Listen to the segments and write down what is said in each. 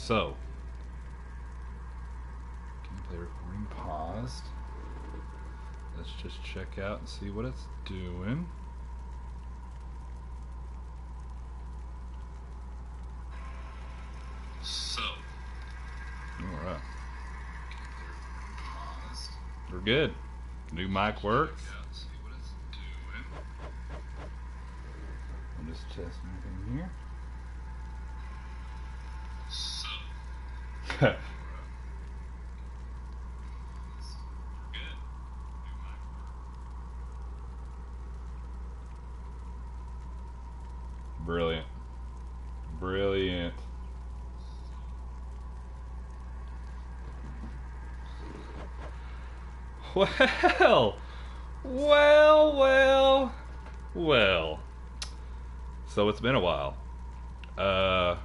So, gameplay recording paused. Let's just check out and see what it's doing. So, alright. We're good. New mic works. I'm just testing everything here. So. Brilliant. Brilliant. Well. So it's been a while. A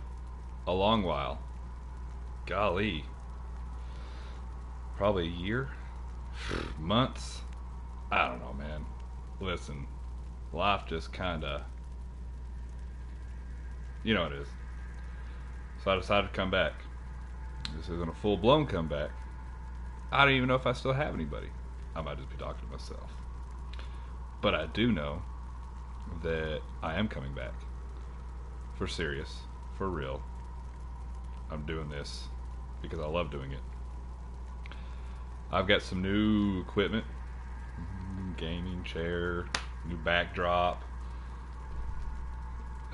long while. Golly. Probably a year? Months? I don't know, man. Listen, life just kinda... You know what it is. So I decided to come back. This isn't a full-blown comeback. I don't even know if I still have anybody. I might just be talking to myself. But I do know that I am coming back. For serious. For real. I'm doing this because I love doing it. I've got some new equipment. Gaming chair. New backdrop.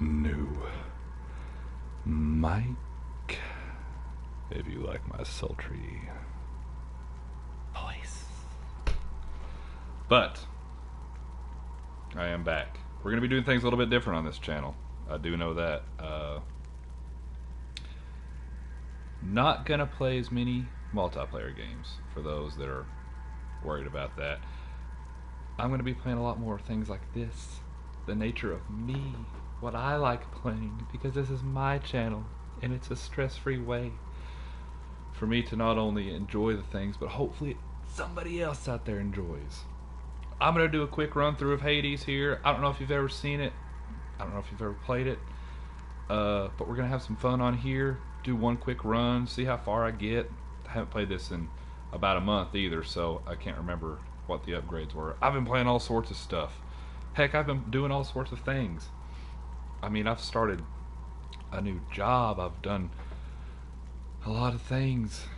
New mic. If you like my sultry voice. But I am back. We're going to be doing things a little bit different on this channel. I do know that. Not going to play as many multiplayer games for those that are worried about that. I'm going to be playing a lot more things like this. The nature of me. What I like playing. Because this is my channel. And it's a stress-free way for me to not only enjoy the things, but hopefully somebody else out there enjoys. I'm going to do a quick run through of Hades here. I don't know if you've ever seen it. I don't know if you've ever played it. But we're going to have some fun on here. Do one quick run, see how far I get. I haven't played this in about a month either, so I can't remember what the upgrades were. I've been playing all sorts of stuff. Heck, I've been doing all sorts of things. I mean, I've started a new job. I've done a lot of things.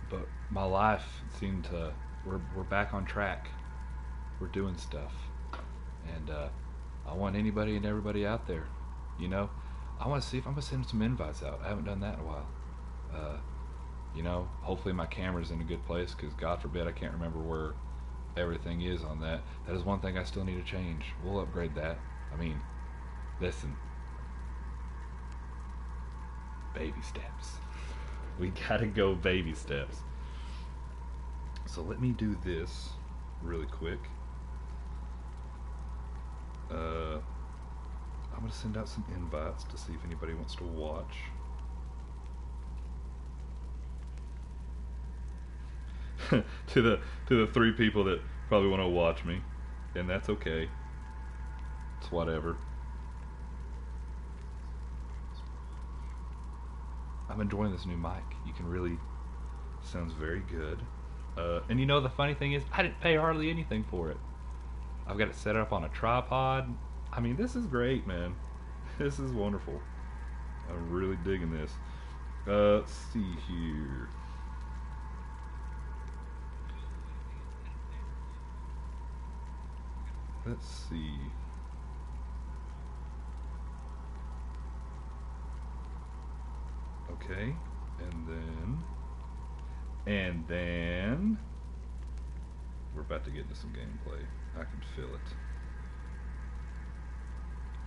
But my life seemed to... We're back on track. We're doing stuff. And I want anybody and everybody out there, you know, I want to see if I'm going to send some invites out. I haven't done that in a while. You know, hopefully my camera's in a good place, because God forbid I can't remember where everything is on that. That is one thing I still need to change. We'll upgrade that. I mean, listen. Baby steps. We gotta go baby steps. So let me do this really quick. I'm gonna send out some invites to see if anybody wants to watch. to the 3 people that probably want to watch me, and that's okay. It's whatever. I'm enjoying this new mic. You can really... Sounds very good. And you know the funny thing is, I didn't pay hardly anything for it. I've got it set up on a tripod. I mean, this is great, man. This is wonderful. I'm really digging this. Let's see here. Let's see. Okay, and then we're about to get into some gameplay. I can feel it.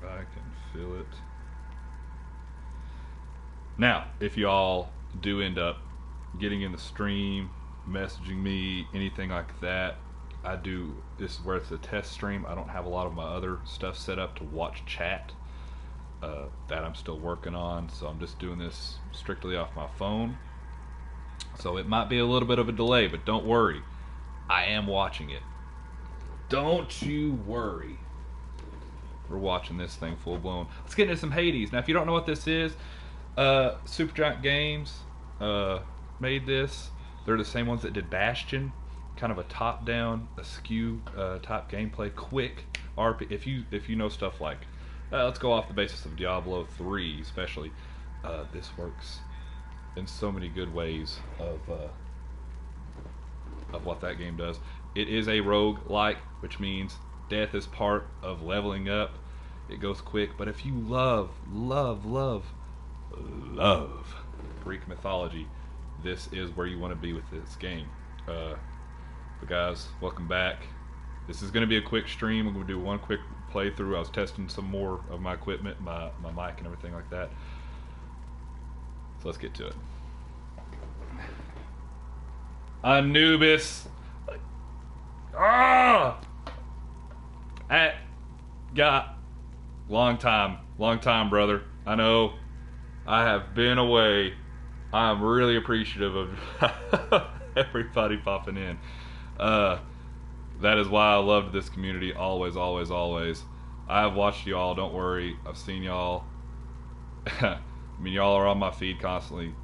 I can feel it. Now, if y'all do end up getting in the stream, messaging me, anything like that, this is where it's a test stream. I don't have a lot of my other stuff set up to watch chat. That I'm still working on, so I'm just doing this strictly off my phone. So it might be a little bit of a delay, but don't worry. I am watching it. Don't you worry. We're watching this thing full blown. Let's get into some Hades. Now, if you don't know what this is, Supergiant Games made this. They're the same ones that did Bastion. Kind of a top-down, askew type gameplay, quick RP. If you know stuff like, let's go off the basis of Diablo 3, especially. This works in so many good ways of what that game does. It is a rogue-like, which means death is part of leveling up. It goes quick, but if you love Greek mythology, this is where you want to be with this game. But guys, welcome back. This is going to be a quick stream. I'm going to do one quick playthrough. I was testing some more of my equipment, my mic and everything like that. So let's get to it. Anubis. Got long time, brother. I know I have been away. I'm really appreciative of everybody popping in. That is why I loved this community. Always. I have watched y'all. Don't worry. I've seen y'all. I mean, y'all are on my feed constantly.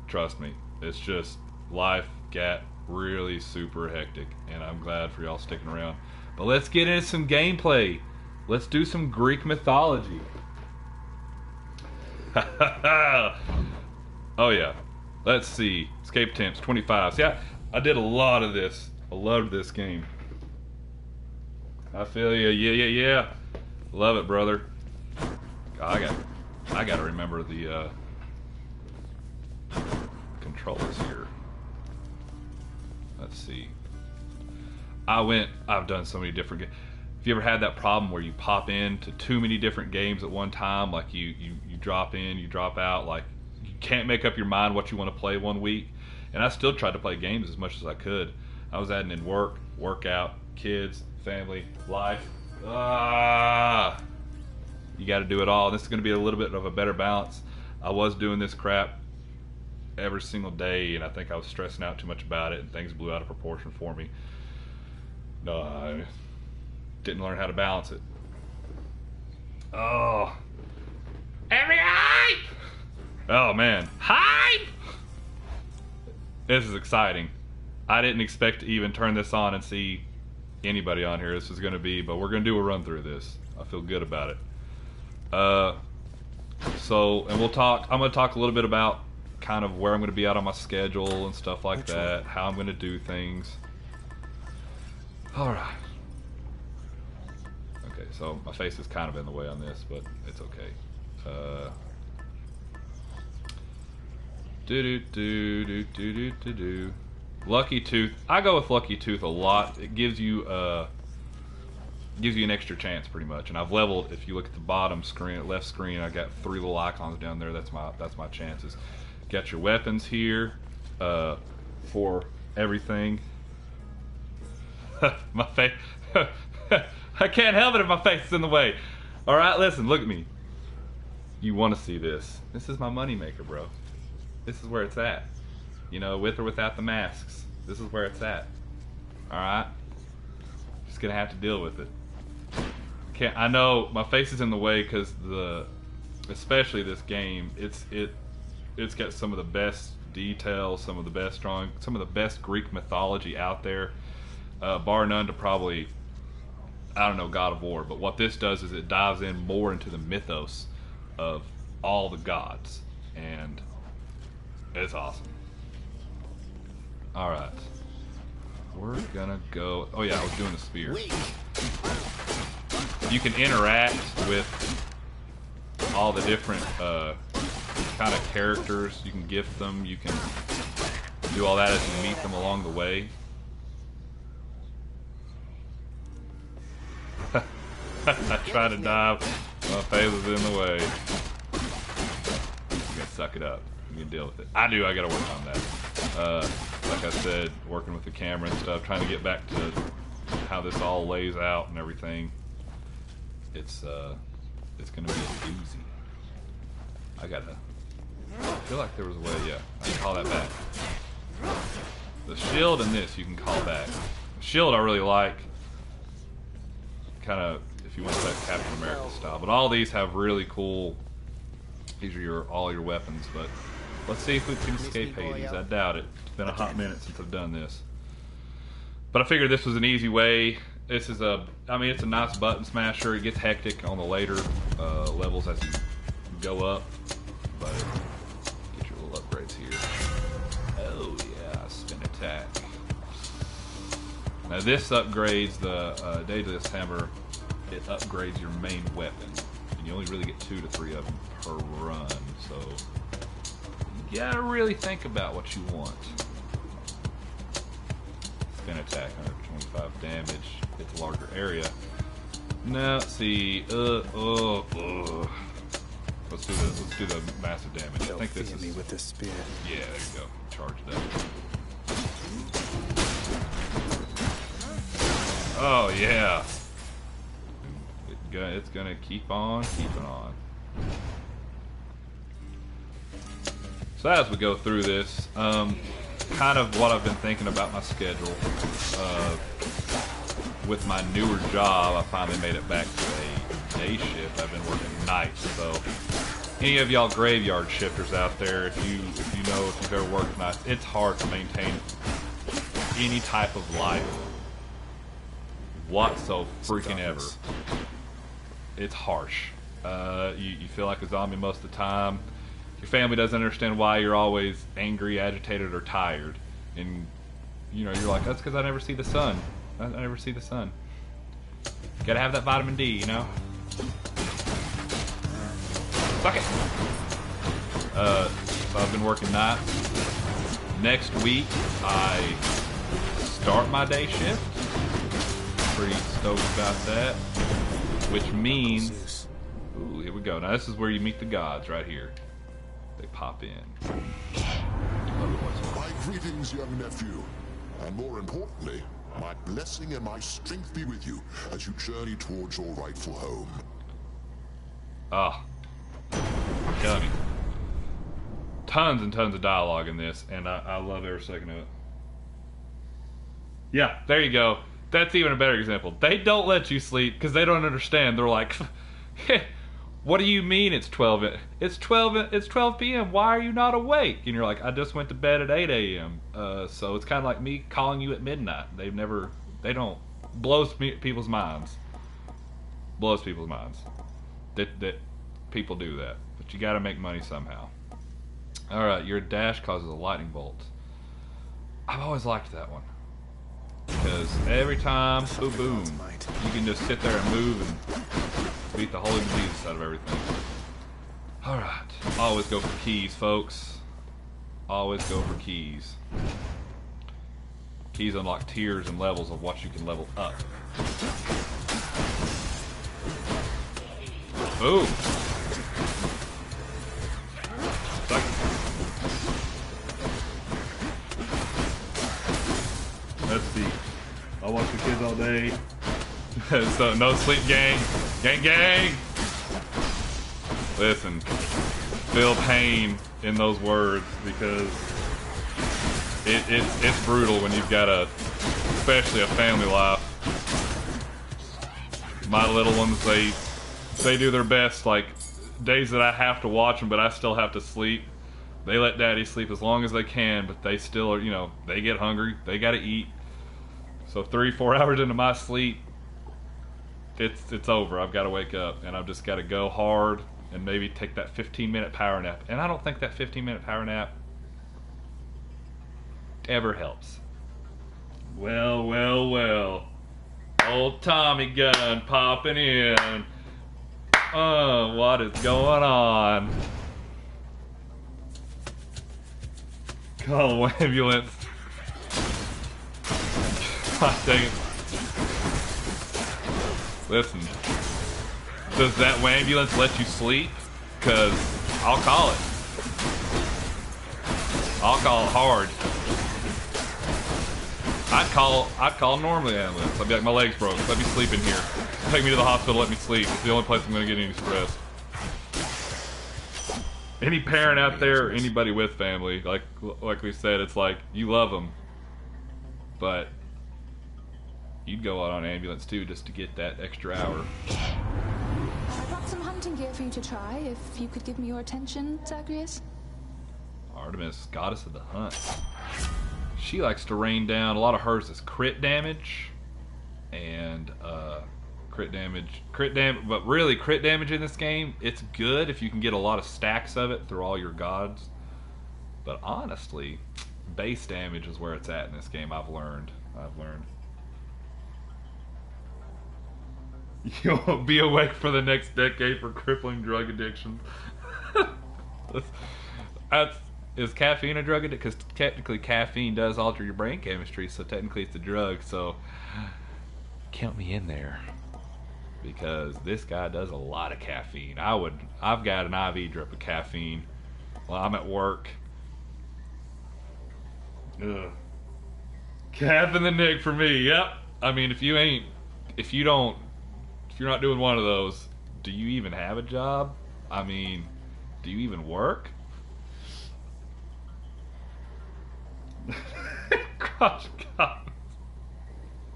Trust me. It's just life got really super hectic, and I'm glad for y'all sticking around. But let's get into some gameplay. Let's do some Greek mythology. Oh yeah. Let's see. Escape attempts 25. See, I did a lot of this. I loved this game. I feel you. Yeah. Love it, brother. I got to remember the controls here. Let's see. I've done so many different games. Have you ever had that problem where you pop into too many different games at one time? Like you drop in, you drop out. Like you can't make up your mind what you want to play one week. And I still tried to play games as much as I could. I was adding in work, workout, kids, family, life. You got to do it all. This is going to be a little bit of a better balance. I was doing this crap every single day, and I think I was stressing out too much about it, and things blew out of proportion for me. No, I didn't learn how to balance it. Oh. Every hype! Oh, man. Hype! This is exciting. I didn't expect to even turn this on and see anybody on here. This is going to be, but we're going to do a run through this. I feel good about it. And we'll talk, I'm going to talk a little bit about kind of where I'm going to be out on my schedule and stuff like that, how I'm going to do things. Alright. Okay, so my face is kind of in the way on this, but it's okay. Lucky Tooth. I go with Lucky Tooth a lot. It gives you an extra chance pretty much. And I've leveled, if you look at the bottom screen, left screen, I got 3 little icons down there. That's my chances. Got your weapons here for everything. My face. I can't help it if my face is in the way. All right, listen, look at me. You want to see this? This is my moneymaker, bro. This is where it's at. You know, with or without the masks. This is where it's at. All right. Just gonna have to deal with it. I know my face is in the way because especially this game, it's got some of the best details, some of the best Greek mythology out there, bar none to probably, I don't know, God of War. But what this does is it dives in more into the mythos of all the gods, and it's awesome. All right, we're gonna go. Oh yeah, I was doing the spear. You can interact with all the different kind of characters. You can gift them. You can do all that as you meet them along the way. I try to dive. My face is in the way. You gotta suck it up. You can deal with it. I gotta work on that. Like I said, working with the camera and stuff, trying to get back to how this all lays out and everything. It's gonna be a doozy. I feel like there was a way, yeah. I can call that back. The shield and this you can call back. The shield I really like. Kind of, if you want that Captain America style. But all these have really cool. These are all your weapons. But let's see if we can escape Hades. I doubt it. It's been a hot minute since I've done this. But I figured this was an easy way. This is it's a nice button smasher. It gets hectic on the later levels as you go up. But get your little upgrades here. Oh yeah, spin attack. Now this upgrades the Daedalus Hammer. It upgrades your main weapon. And you only really get 2 to 3 of them per run. So you gotta really think about what you want. Spin attack, 125 damage. It's a larger area. Now, let's see. Let's do this. Let's do the massive damage. I think this is me with this spear. Yeah, there you go. Charge it up. Oh yeah. It's gonna keep on keeping on. So as we go through this, kind of what I've been thinking about my schedule. With my newer job, I finally made it back to a day shift. I've been working nights, so any of y'all graveyard shifters out there, if you've ever worked nights, it's hard to maintain any type of life whatsoever. It's harsh. You feel like a zombie most of the time. Your family doesn't understand why you're always angry, agitated, or tired, and you're like, that's because I never see the sun. I never see the sun. Gotta have that vitamin D, you know? Suck it! So I've been working nights. Next week, I start my day shift. Pretty stoked about that. Which means... Ooh, here we go. Now this is where you meet the gods, right here. They pop in. My greetings, young nephew. And more importantly, my blessing and my strength be with you as you journey towards your rightful home. Ah. I'm telling you. Tons and tons of dialogue in this, and I love every second of it. Yeah, there you go. That's even a better example. They don't let you sleep because they don't understand. They're like, what do you mean it's 12? It's 12 p.m. Why are you not awake? And you're like, I just went to bed at 8 a.m. So it's kind of like me calling you at midnight. They don't. Blows people's minds. Blows people's minds. That people do that. But you got to make money somehow. All right, your dash causes a lightning bolt. I've always liked that one. Because every time, boom, boom, you can just sit there and move and beat the holy bejesus out of everything. Alright. Always go for keys, folks. Always go for keys. Keys unlock tiers and levels of what you can level up. Boom! Let's see. I watch the kids all day. So no sleep, gang. Gang. Listen, feel pain in those words because it's brutal when you've got especially a family life. My little ones, they do their best. Like days that I have to watch them, but I still have to sleep. They let daddy sleep as long as they can, but they still are, they get hungry. They got to eat. So 3-4 hours into my sleep, it's over. I've got to wake up, and I've just got to go hard and maybe take that 15-minute power nap. And I don't think that 15-minute power nap ever helps. Well. Old Tommy gun popping in. Oh, what is going on? Call an ambulance. God dang it. Listen, does that ambulance let you sleep? Because I'll call it. I'll call it hard. I'd call normally ambulance. I'd be like, my leg's broke. Let me sleep in here. Take me to the hospital. Let me sleep. It's the only place I'm going to get any stress. Any parent out there, or anybody with family, like we said, it's like you love them, but You'd go out on ambulance too just to get that extra hour. I brought some hunting gear for you to try, if you could give me your attention, Zagreus. Artemis, goddess of the hunt. She likes to rain down. A lot of hers is crit damage. And crit damage, but really crit damage in this game, it's good if you can get a lot of stacks of it through all your gods. But honestly, base damage is where it's at in this game. I've learned. You won't be awake for the next decade for crippling drug addiction. Is caffeine a drug addiction? Because technically caffeine does alter your brain chemistry, so technically it's a drug. So count me in there, because this guy does a lot of caffeine. I've got an IV drip of caffeine while I'm at work. Ugh. Cap in the nick for me. Yep. I mean, if you're not doing one of those, do you even have a job? I mean, do you even work? Gosh, God.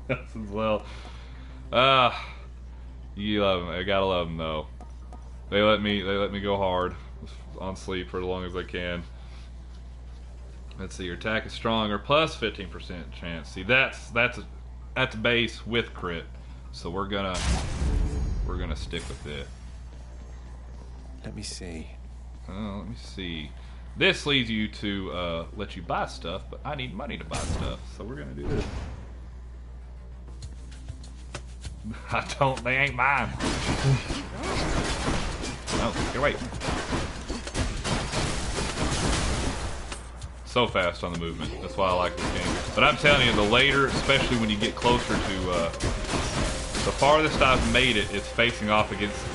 That's as well. You love them. I gotta love them though. They let me go hard on sleep for as long as I can. Let's see, your attack is stronger, plus 15% chance. See, that's base with crit. So we're gonna stick with it. Let me see. Let me see. This leads you to let you buy stuff, but I need money to buy stuff, so we're gonna do this. They ain't mine. No, get away. So fast on the movement. That's why I like this game. But I'm telling you, the later, especially when you get closer to, the farthest I've made it is facing off against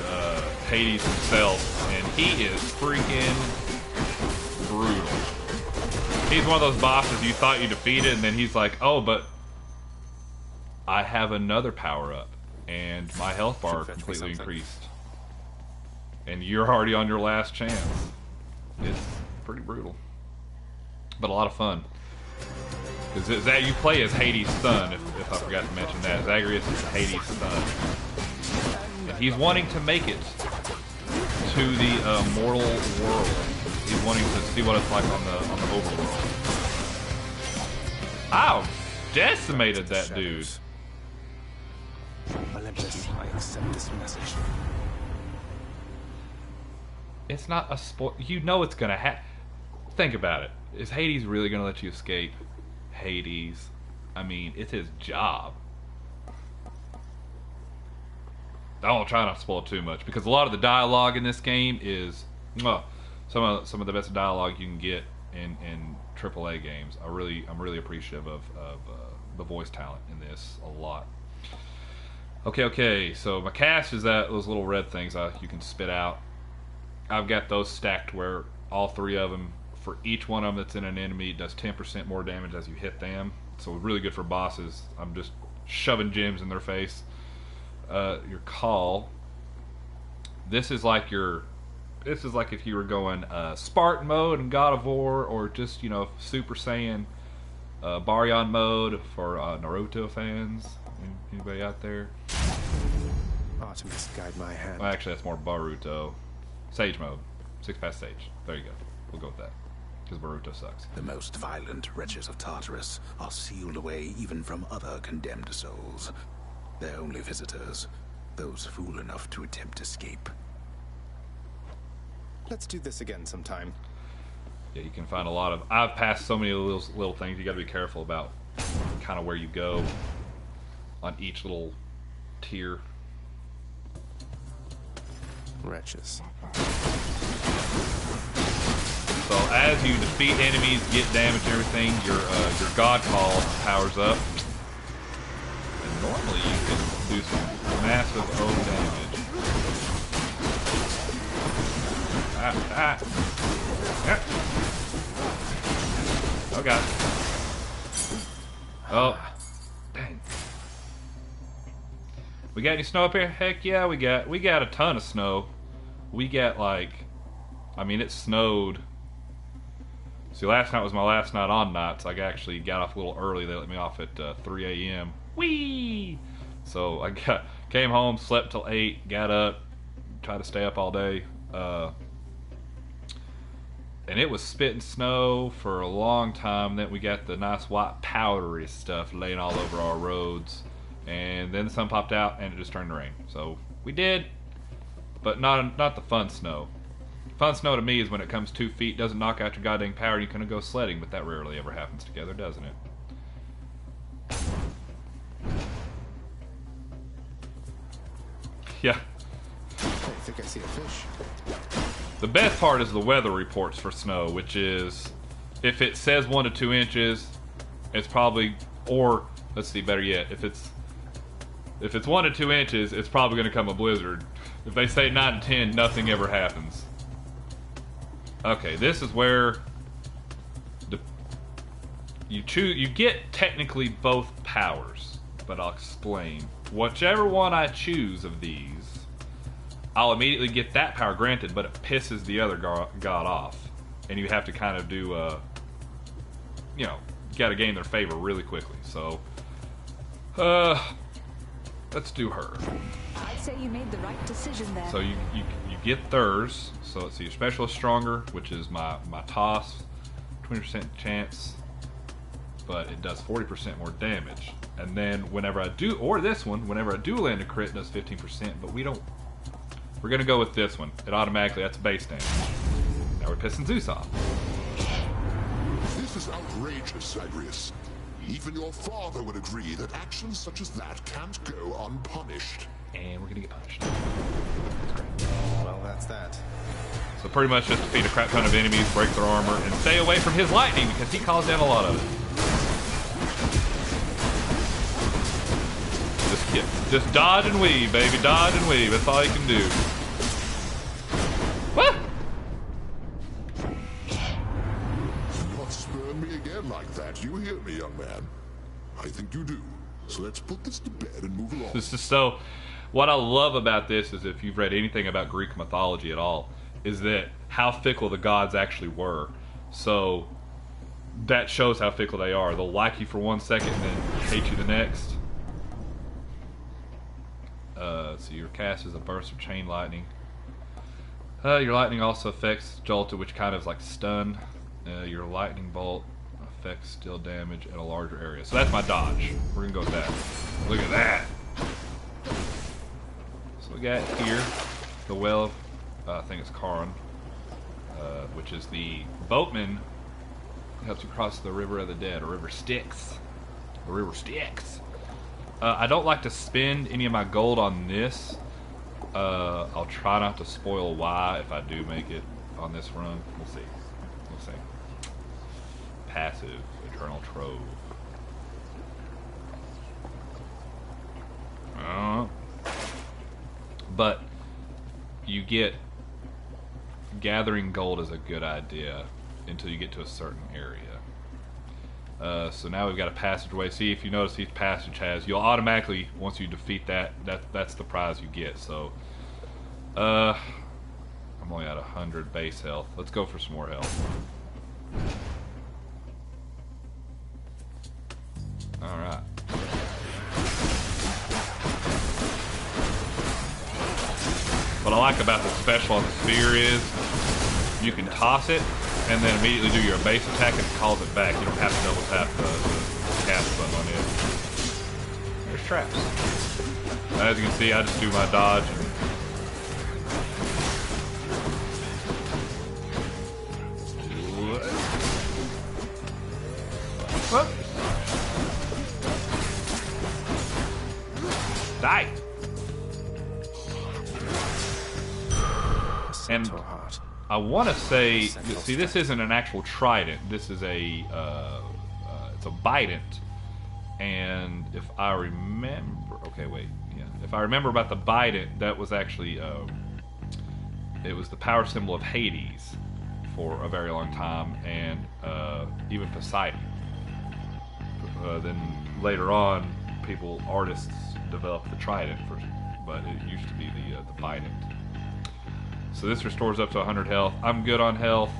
Hades himself, and he is freaking brutal. He's one of those bosses you thought you defeated, and then he's like, oh, but I have another power-up, and my health bar completely increased. And you're already on your last chance. It's pretty brutal. But a lot of fun. Because that you play as Hades' son, if I forgot to mention that. Zagreus is Hades' son. And he's wanting to make it to the mortal world. He's wanting to see what it's like on the overworld. Ow! Decimated that dude. Olympus, I accept this message. It's not a spoil. You know it's gonna happen. Think about it. Is Hades really gonna let you escape? Hades. I mean, it's his job. I won't try not to spoil too much, because a lot of the dialogue in this game is some of the best dialogue you can get in AAA games. I'm really appreciative of the voice talent in this a lot. Okay. So my cast is those little red things you can spit out. I've got those stacked where all three of them, for each one of them that's in an enemy, it does 10% more damage as you hit them. So really good for bosses. I'm just shoving gems in their face. Your call. This is like if you were going Spartan mode in God of War, or just Super Saiyan Baryon mode for Naruto fans. Anybody out there? Artemis, guide my hand. Well, actually, that's more Boruto. Sage mode. 6-pass Sage. There you go. We'll go with that. Because Boruto sucks. The most violent wretches of Tartarus are sealed away even from other condemned souls. Their only visitors, those fool enough to attempt escape. Let's do this again sometime. Yeah, you can find a lot of... I've passed so many of those little things. You got to be careful about kind of where you go on each little tier. Wretches. So as you defeat enemies, get damage and everything, your God Call powers up. And normally you can do some massive damage. Yeah. Oh god. Oh. Dang. We got any snow up here? Heck yeah, we got a ton of snow. We got it snowed. See, last night was my last night on nights. I actually got off a little early. They let me off at 3 a.m. Whee! So I came home, slept till 8, got up, tried to stay up all day. And it was spitting snow for a long time. Then we got the nice white powdery stuff laying all over our roads. And then the sun popped out and it just turned to rain. So we did, but not the fun snow. Fun snow to me is when it comes 2 feet, doesn't knock out your goddamn power, and you can go sledding, but that rarely ever happens together, doesn't it? Yeah. I think I see a fish. The best part is the weather reports for snow, which is if it says 1 to 2 inches, it's probably, or let's see, better yet, if it's 1 to 2 inches, it's probably going to come a blizzard. If they say 9 to 10, nothing ever happens. Okay, this is where you get technically both powers, but I'll explain. Whichever one I choose of these, I'll immediately get that power granted, but it pisses the other god off. And you have to kind of do, you got to gain their favor really quickly. So, let's do her. I'd say you made the right decision there. So you get theirs. So let's see, your special is stronger, which is my toss, 20% chance, but it does 40% more damage. And then whenever I do, or this one, whenever I do land a crit, it does 15%, but we're gonna go with this one. It automatically, that's base damage. Now we're pissing Zeus off. This is outrageous, Zagreus. Even your father would agree that actions such as that can't go unpunished. And we're gonna get punished. Well, that's that. So pretty much just defeat a crap ton of enemies, break their armor, and stay away from his lightning because he calls down a lot of it. Just dodge and weave, baby. Dodge and weave. That's all you can do. What? Do not spurn me again like that. You hear me, young man? I think you do. So let's put this to bed and move along. This is so... What I love about this is, if you've read anything about Greek mythology at all, is that how fickle the gods actually were. So that shows how fickle they are. They'll like you for 1 second and then hate you the next. So your cast is a burst of chain lightning. Your lightning also affects Jolta, which kind of is like stun. Your lightning bolt affects steel damage at a larger area. So that's my dodge. We're gonna go with that. Look at that. So we got here the well of, I think it's Charon, which is the boatman who helps you cross the River of the Dead, or River Styx. The River Styx. I don't like to spend any of my gold on this. I'll try not to spoil why if I do make it on this run. We'll see. We'll see. Passive, Eternal Trove. But you get gathering gold is a good idea until you get to a certain area. So now we've got a passageway. See, if you notice each passage has, you'll automatically, once you defeat that's the prize you get. So I'm only at 100 base health. Let's go for some more health. Alright. What I like about the special on the spear is you can toss it and then immediately do your base attack and it calls it back. You don't have to double tap the cast button on it. There's traps. As you can see, I just do my dodge. What? Die. And I want to say, see, this isn't an actual trident. This is a, it's a bident. And if I remember, okay, wait, yeah. If I remember about the bident, that was actually, it was the power symbol of Hades for a very long time, and even Poseidon. Then later on, artists developed the trident, but it used to be the bident. So this restores up to 100 health. I'm good on health.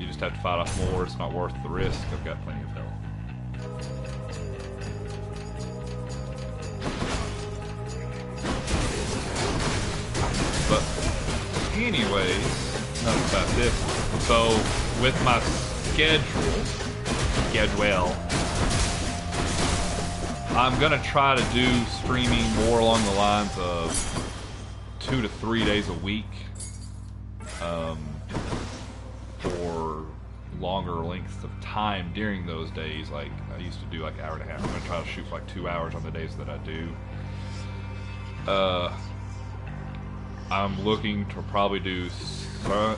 You just have to fight off more. It's not worth the risk. I've got plenty of health. anyways, enough about this. So, with my schedule, I'm gonna try to do streaming more along the lines of 2 to 3 days a week, for longer lengths of time during those days. Like I used to do like an hour and a half. I'm gonna try to shoot for like 2 hours on the days that I do. I'm looking to probably do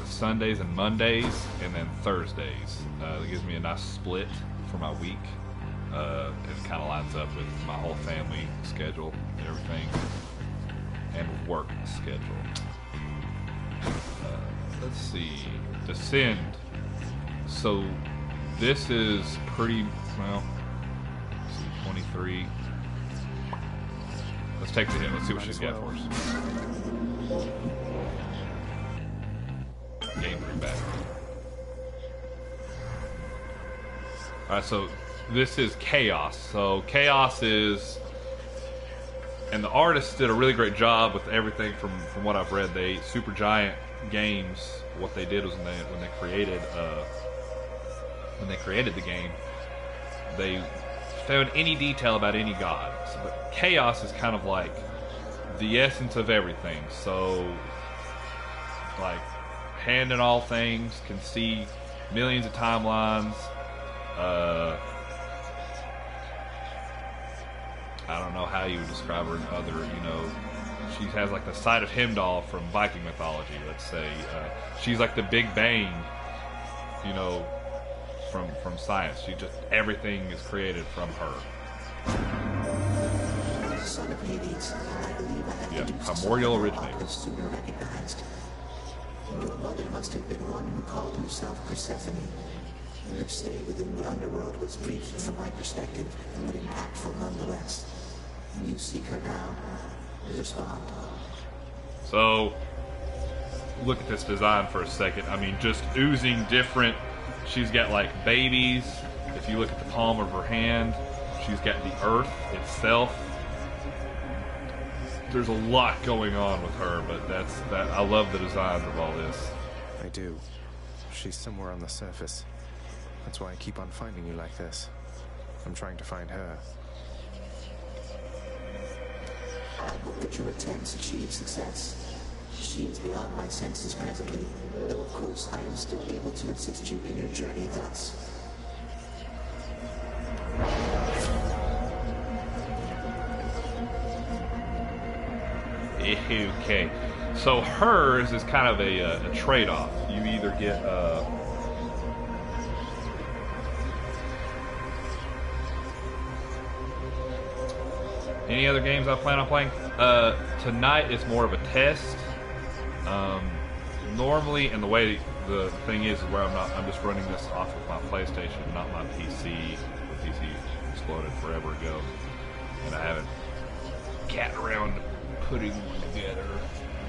Sundays and Mondays, and then Thursdays. It gives me a nice split for my week. It kind of lines up with my whole family schedule and everything, and work schedule. Let's see, Descend. So this is pretty well. Let's see, 23. Let's take the hit. Let's see what she's got for us. Game back. Alright, so this is Chaos. So Chaos is, and the artists did a really great job with everything from what I've read. They Supergiant Games, what they did was when they created the game, they found any detail about any god. So, but Chaos is kind of like the essence of everything. So like hand in all things, can see millions of timelines. I don't know how you would describe her in other, she has like the sight of Heimdall from Viking mythology, let's say. She's like the Big Bang, from science. Everything is created from her. Son of Hades, I believe I have Yeah, primordial originator. Sooner recognized. Your mother must have been one who called herself Persephone. Her stay within the underworld was brief from my perspective, but impactful nonetheless. You seek her now. Respond. So, look at this design for a second. I mean, just oozing different. She's got like babies. If you look at the palm of her hand, she's got the earth itself. There's a lot going on with her, but I love the designs of all this. I do. She's somewhere on the surface. That's why I keep on finding you like this. I'm trying to find her. I hope that your attempts achieve success. She is beyond my senses presently, though of course I am still able to assist you in your journey thus. Okay, so hers is kind of a trade-off. You either get any other games I plan on playing? Tonight is more of a test. Normally, and the way the thing is where I'm just running this off of my PlayStation, not my PC. The PC exploded forever ago, and I haven't cat around putting one together,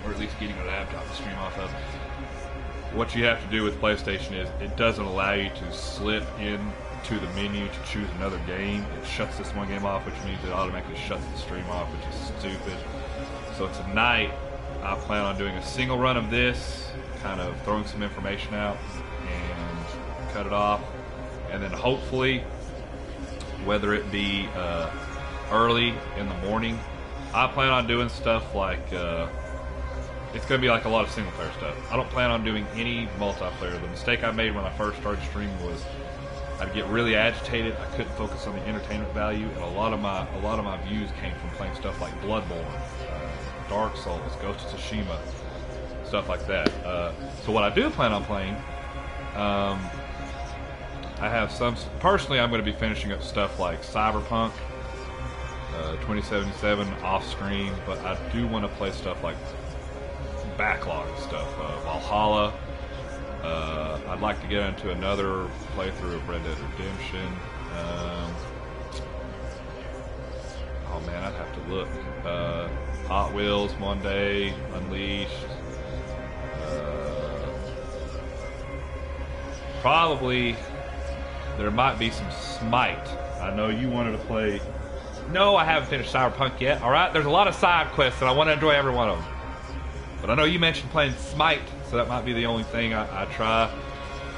or at least getting a laptop to stream off of. What you have to do with PlayStation is it doesn't allow you to slip into the menu to choose another game. It shuts this one game off, which means it automatically shuts the stream off, which is stupid. So tonight, I plan on doing a single run of this, kind of throwing some information out and cut it off, and then hopefully, whether it be early in the morning, I plan on doing stuff like it's going to be like a lot of single player stuff. I don't plan on doing any multiplayer. The mistake I made when I first started streaming was I'd get really agitated. I couldn't focus on the entertainment value, and a lot of my views came from playing stuff like Bloodborne, Dark Souls, Ghost of Tsushima, stuff like that. So what I do plan on playing, I have some. Personally, I'm going to be finishing up stuff like Cyberpunk 2077 off screen, but I do want to play stuff like backlog stuff, Valhalla. I'd like to get into another playthrough of Red Dead Redemption. Oh man, I'd have to look. Hot Wheels one day, Unleashed. Probably there might be some Smite. I know you wanted to play. No, I haven't finished Cyberpunk yet. Alright, there's a lot of side quests and I want to enjoy every one of them. But But I know you mentioned playing Smite, so that might be the only thing I try.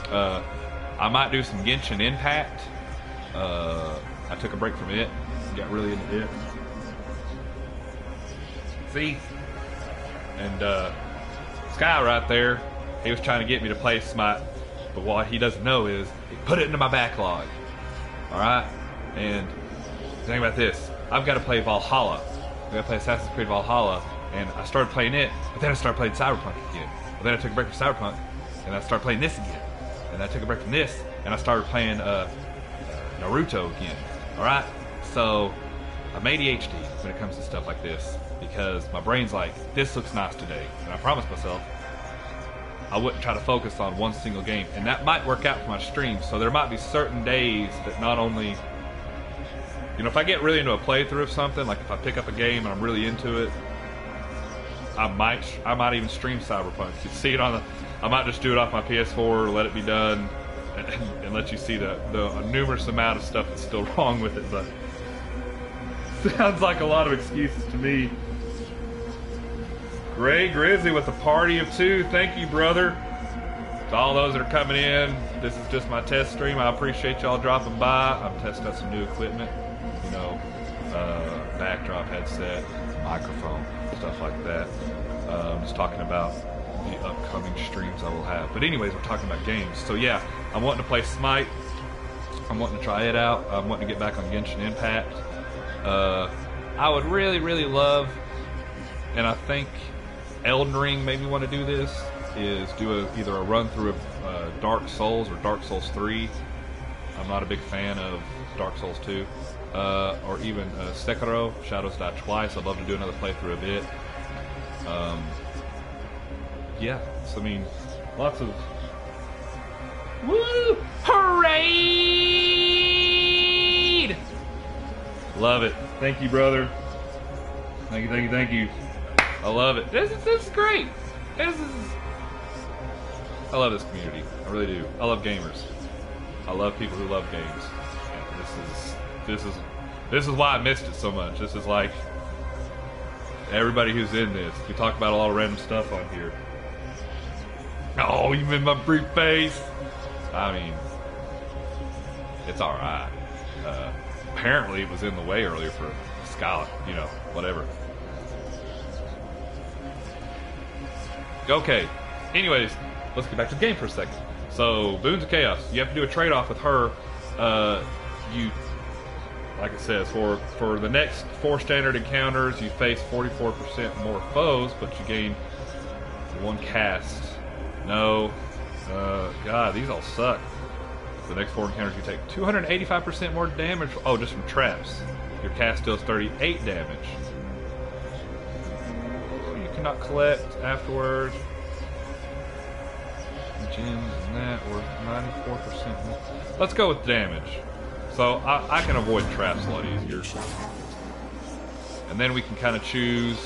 I might do some Genshin Impact. I took a break from it, got really into it. See? And Sky right there, he was trying to get me to play Smite, but what he doesn't know is he put it into my backlog. Alright? And think about this. I've got to play Valhalla. I've got to play Assassin's Creed Valhalla, and I started playing it, but then I started playing Cyberpunk again. But then I took a break from Cyberpunk, and I started playing this again. And I took a break from this, and I started playing Naruto again. Alright? So, I'm ADHD when it comes to stuff like this, because my brain's like, this looks nice today. And I promised myself I wouldn't try to focus on one single game. And that might work out for my stream. So there might be certain days that not only, you know, if I get really into a playthrough of something, like if I pick up a game and I'm really into it, I might even stream Cyberpunk. You see it on the, I might just do it off my PS4, let it be done, and let you see the numerous amount of stuff that's still wrong with it. But sounds like a lot of excuses to me. Gray Grizzly with a party of 2. Thank you, brother. To all those that are coming in, this is just my test stream. I appreciate y'all dropping by. I'm testing out some new equipment. You know, backdrop headset, microphone, stuff like that. I'm just talking about the upcoming streams I will have. But anyways, we're talking about games. So yeah, I'm wanting to play Smite. I'm wanting to try it out. I'm wanting to get back on Genshin Impact. I would really, really love, and I think Elden Ring made me want to do this, is do either a run through of Dark Souls or Dark Souls 3. I'm not a big fan of Dark Souls 2. Or even Sekiro, Shadows Die Twice. I'd love to do another playthrough of it. Yeah, so I mean, lots of... Woo! Hooray! Love it. Thank you, brother. Thank you, thank you, thank you. I love it. This is great. I love this community. I really do. I love gamers. I love people who love games. And this is why I missed it so much. This is like everybody who's in this. We talk about a lot of random stuff on here. Oh, you made my briefcase. I mean, it's all right. Apparently, it was in the way earlier for Skylar. You know, whatever. Okay. Anyways, let's get back to the game for a second. So, Boons of Chaos. You have to do a trade-off with her. Like it says, for the next 4 standard encounters, you face 44% more foes, but you gain 1 cast. No. God, these all suck. For the next 4 encounters, you take 285% more damage. Oh, just from traps. Your cast deals 38 damage. You cannot collect afterwards. Gems and that worth 94% more. Let's go with damage. So I can avoid traps a lot easier. And then we can kind of choose.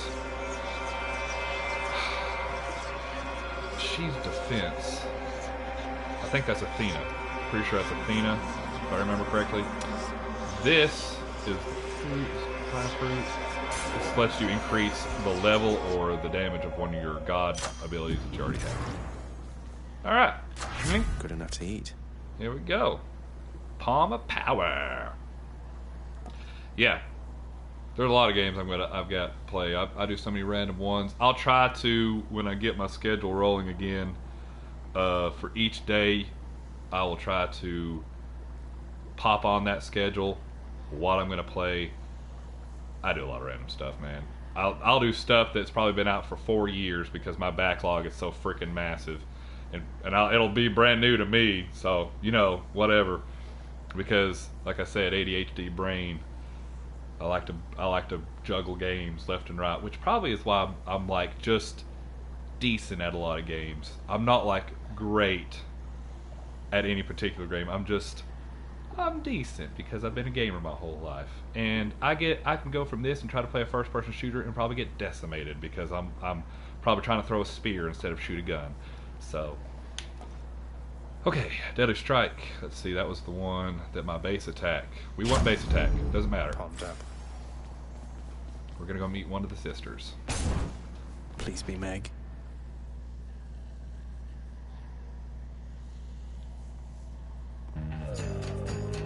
She's defense. I think that's Athena. Pretty sure that's Athena, if I remember correctly. This is class fruit. This lets you increase the level or the damage of one of your god abilities that you already have. Alright. Good enough to eat. Here we go. Palm of Power. Yeah. There's a lot of games I've got to play. I do so many random ones. I'll try to, when I get my schedule rolling again, for each day, I will try to pop on that schedule, what I'm going to play. I do a lot of random stuff, man. I'll do stuff that's probably been out for 4 years because my backlog is so freaking massive. And it'll be brand new to me, so, you know, whatever. Because, like I said, ADHD brain, I like to juggle games left and right, which probably is why I'm like just decent at a lot of games. I'm not like great at any particular game. I'm decent because I've been a gamer my whole life, and I can go from this and try to play a first-person shooter and probably get decimated because I'm probably trying to throw a spear instead of shoot a gun. So, okay, Deadly Strike. Let's see, that was the one that my base attack. We want base attack. Doesn't matter. Palmed up. We're gonna go meet one of the sisters. Please be Meg.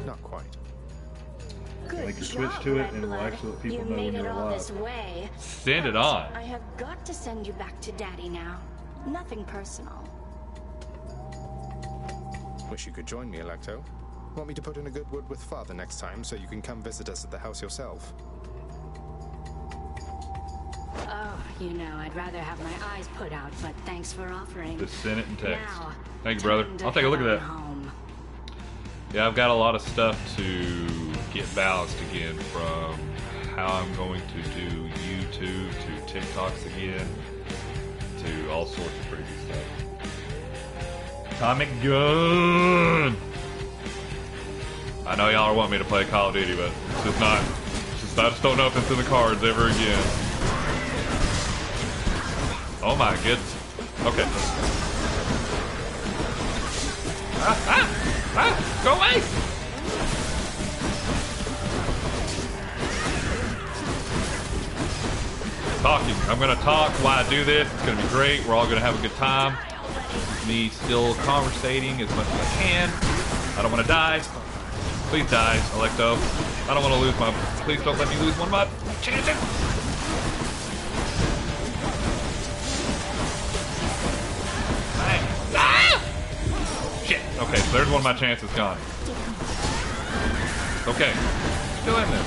Not quite. Good Make a job, switch to it, Red and we'll Blood. actually let people You know when made you're it all alive. this way. Send it But on. I have got to send you back to Daddy now. Nothing personal. Wish you could join me, Alecto. Want me to put in a good word with Father next time so you can come visit us at the house yourself? Oh, you know, I'd rather have my eyes put out, but thanks for offering. Just send it in text. Now, Thank you, brother. time to I'll take a look at head that. on home. Yeah, I've got a lot of stuff to get balanced again, from how I'm going to do YouTube to TikToks again to all sorts of crazy stuff. Atomic gun! I know y'all are wanting me to play Call of Duty, but it's just not. I just don't know if it's in the cards ever again. Oh my goodness. Okay. Go away! Talking. I'm gonna talk while I do this. It's gonna be great. We're all gonna have a good time. Me still conversating as much as I can. I don't want to die. Please die, Alecto. I don't want to lose my. Please don't let me lose one of my chances. Bang. Ah! Shit. Okay, so there's one of my chances gone. Okay. Still in there.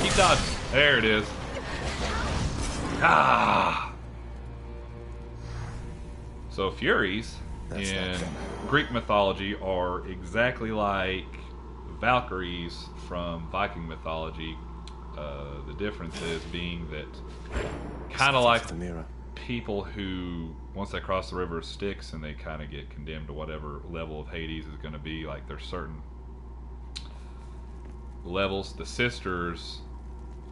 Keep dodging. There it is. Ah. So Furies in Greek mythology are exactly like Valkyries from Viking mythology. The difference is being that kind of like the mirror. people who, once they cross the river of Styx and they kind of get condemned to whatever level of Hades is going to be, like there's certain levels. The sisters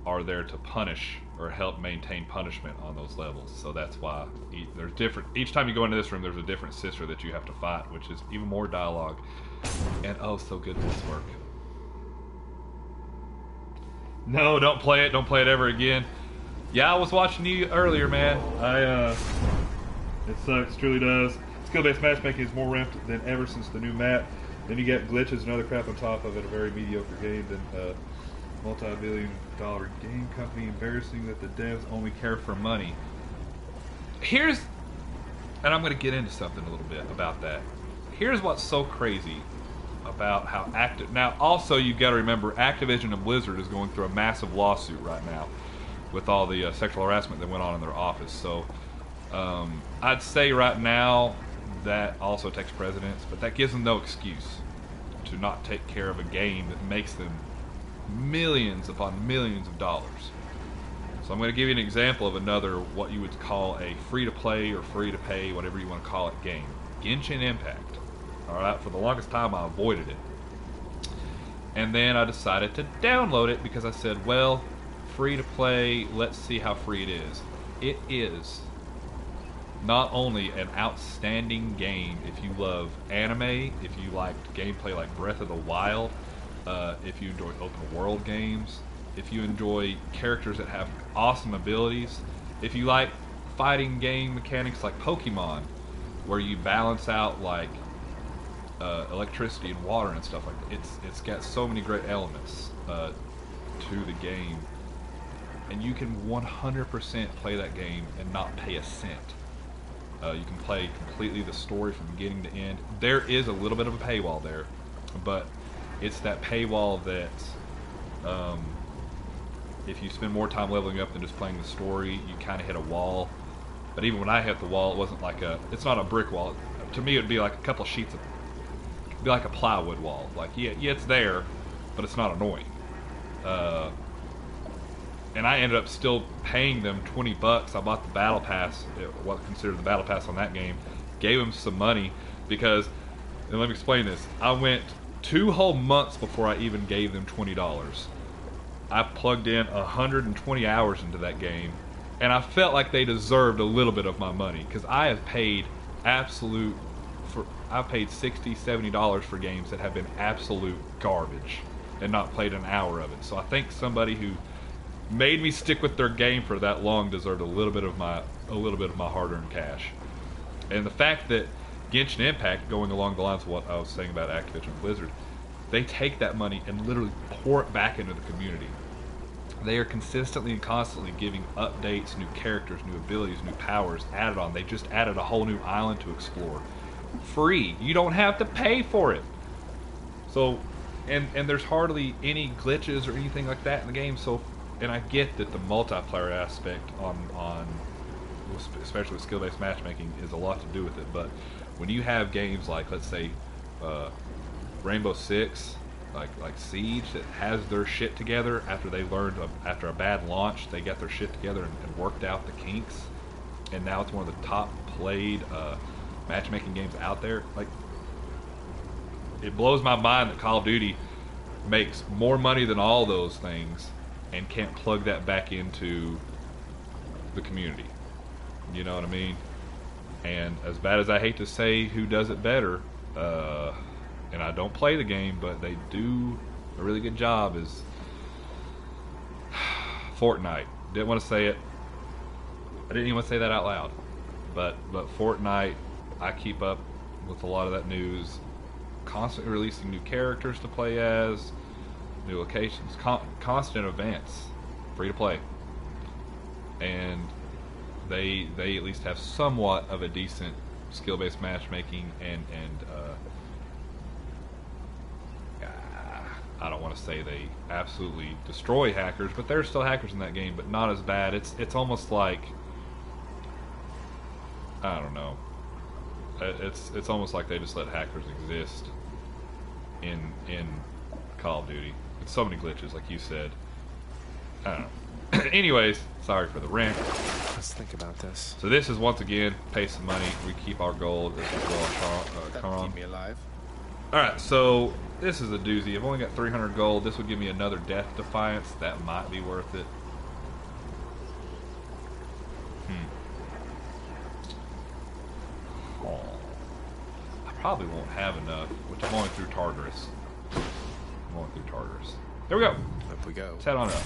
are there to punish or help maintain punishment on those levels. So that's why there's different. Each time you go into this room, there's a different sister that you have to fight, which is even more dialogue and oh, so good voice work. No, don't play it. Don't play it ever again. Yeah, I was watching you earlier, man. It sucks, truly does. Skill-based matchmaking is more ramped than ever since the new map. Then you get glitches and other crap on top of it. A very mediocre game than multi-billion-dollar game company. Embarrassing that the devs only care for money. And I'm going to get into something a little bit about that. Here's what's so crazy about how active. Now, also, you've got to remember, Activision and Blizzard is going through a massive lawsuit right now with all the sexual harassment that went on in their office. So, I'd say right now that also takes precedence, but that gives them no excuse to not take care of a game that makes them millions upon millions of dollars. So I'm going to give you an example of another, what you would call a free-to-play or free-to-pay, whatever you want to call it, game. Genshin Impact. Alright, for the longest time I avoided it. And then I decided to download it because I said, well, free-to-play, let's see how free it is. It is not only an outstanding game if you love anime, if you liked gameplay like Breath of the Wild, if you enjoy open world games, if you enjoy characters that have awesome abilities, if you like fighting game mechanics like Pokemon, where you balance out like electricity and water and stuff like that. It's got so many great elements to the game, and you can 100% play that game and not pay a cent. You can play completely the story from beginning to end. There is a little bit of a paywall there, but it's that paywall that if you spend more time leveling up than just playing the story, you kind of hit a wall. But even when I hit the wall, it wasn't like it's not a brick wall. To me, it'd be like a couple of sheets of, it'd be like a plywood wall. Like, yeah, it's there, but it's not annoying. And I ended up still paying them $20. I bought the battle pass, what considered the battle pass on that game, gave them some money because, and let me explain this, I went 2 whole months before I even gave them $20. I plugged in 120 hours into that game, and I felt like they deserved a little bit of my money because I have paid I've paid $60, $70 for games that have been absolute garbage and not played an hour of it. So I think somebody who made me stick with their game for that long deserved a little bit of my hard-earned cash. And the fact that Genshin Impact, going along the lines of what I was saying about Activision Blizzard, they take that money and literally pour it back into the community. They are consistently and constantly giving updates, new characters, new abilities, new powers added on. They just added a whole new island to explore. Free. You don't have to pay for it. So, and there's hardly any glitches or anything like that in the game. So, and I get that the multiplayer aspect on especially with skill-based matchmaking is a lot to do with it. But when you have games like, let's say, Rainbow Six, like Siege, that has their shit together after they learned after a bad launch, they got their shit together and worked out the kinks, and now it's one of the top played matchmaking games out there. Like, it blows my mind that Call of Duty makes more money than all those things and can't plug that back into the community. You know what I mean? And as bad as I hate to say who does it better, and I don't play the game, but they do a really good job, is Fortnite. Didn't want to say it. I didn't even want to say that out loud. But Fortnite, I keep up with a lot of that news. Constantly releasing new characters to play as, new locations, constant events, free to play. And they at least have somewhat of a decent skill-based matchmaking and I don't want to say they absolutely destroy hackers, but there's still hackers in that game, but not as bad. It's almost like, I don't know. It's almost like they just let hackers exist in Call of Duty. It's so many glitches, like you said. I don't know. Anyways, sorry for the rant. Let's think about this. So this is once again pay some money. We keep our gold. This is That'll keep me alive. All right, so this is a doozy. I've only got 300 gold. This would give me another Death Defiance. That might be worth it. Oh. I probably won't have enough, which I'm going through Tartarus. There we go. Up we go. Let's head on up.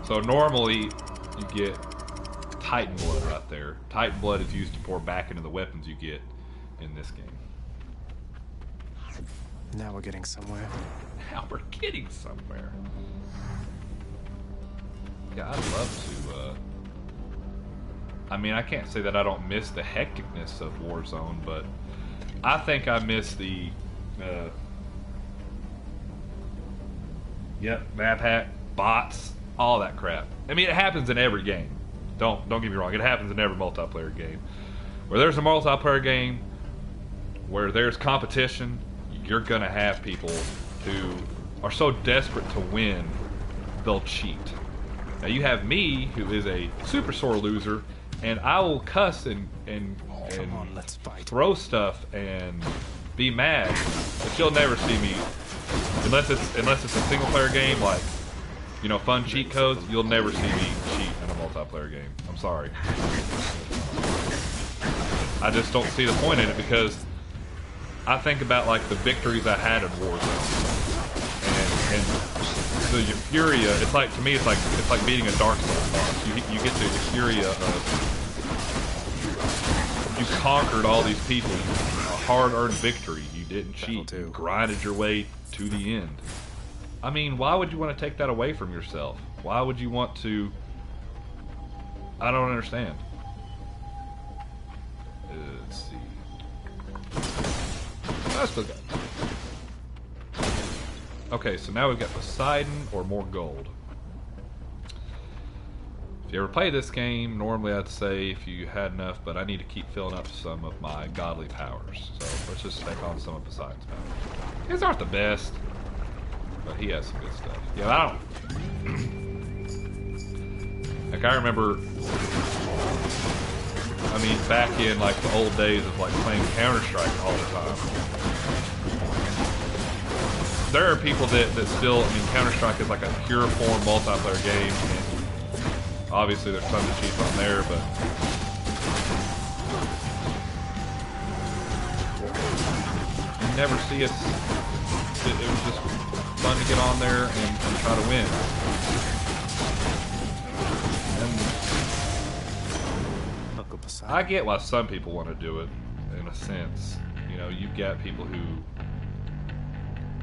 So normally you get Titan Blood right there. Titan Blood is used to pour back into the weapons you get in this game. Now we're getting somewhere. Now we're getting somewhere. Yeah, I'd love to. I mean, I can't say that I don't miss the hecticness of Warzone, but I think I miss the. Map hack, bots, all that crap. I mean, it happens in every game. Don't get me wrong. It happens in every multiplayer game. Where there's a multiplayer game, where there's competition, you're gonna have people who are so desperate to win, they'll cheat. Now you have me, who is a super sore loser, and I will cuss and Come on, let's fight. Throw stuff and be mad, but you'll never see me unless it's a single player game, like, you know, fun cheat codes. You'll never see me cheat in a multiplayer game. I'm sorry. I just don't see the point in it, because I think about like the victories I had in Warzone, and the Euphoria. It's like, to me, it's like beating a Dark Souls boss. You get the Euphoria of you conquered all these people, a hard-earned victory. You didn't cheat. You grinded your way to the end. I mean, why would you want to take that away from yourself? Why would you want to? I don't understand. Let's see. I still got it. Okay, so now we've got Poseidon or more gold. If you ever play this game, normally I'd say if you had enough, but I need to keep filling up some of my godly powers. So let's just take on some of Poseidon's powers. His aren't the best, but he has some good stuff. Yeah, I don't. Like, I remember, I mean, back in like the old days of like playing Counter-Strike all the time. There are people that still, I mean, Counter-Strike is like a pure form multiplayer game, and obviously there's tons of cheats on there, but you never see us. It was just fun to get on there and try to win. And I get why some people want to do it, in a sense. You know, you've got people who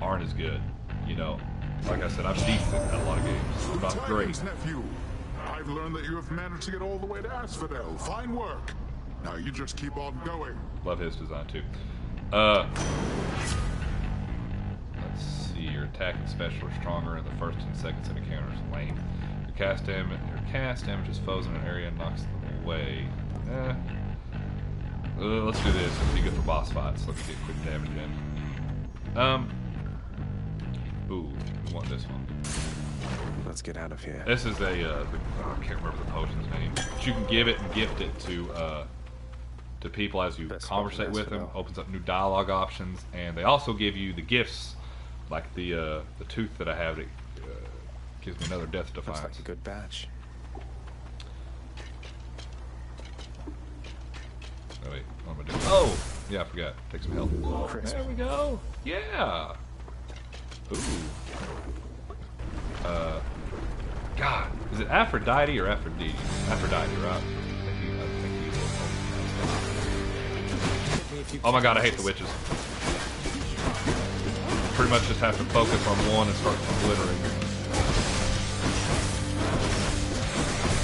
aren't as good. You know, like I said, I'm decent at a lot of games. I'm not great. Tidings, nephew. I've learned that you have managed to get all the way to Asphodel. Fine work. Now you just keep on going. Love his design too. Let's see. Your attack and special are stronger in the first and second set of counters. Lame. Your cast damages foes in an area and knocks them away. Let's do this. Let's be good for boss fights. Let's get quick damage in. Ooh, we want this one. Let's get out of here. This is a, I can't remember the potion's name. But you can give it and gift it to people as you conversate with them. Opens up new dialogue options, and they also give you the gifts, like the tooth that I have that gives me another death defiance. Looks like a good batch. Oh wait, what am I doing? Oh, yeah, I forgot. Take some health. Crisp. There we go. Yeah. Ooh. God, is it Aphrodite or Aphrodite? Aphrodite, right? I think he's oh my God, I hate the witches. Pretty much just have to focus on one and start obliterating.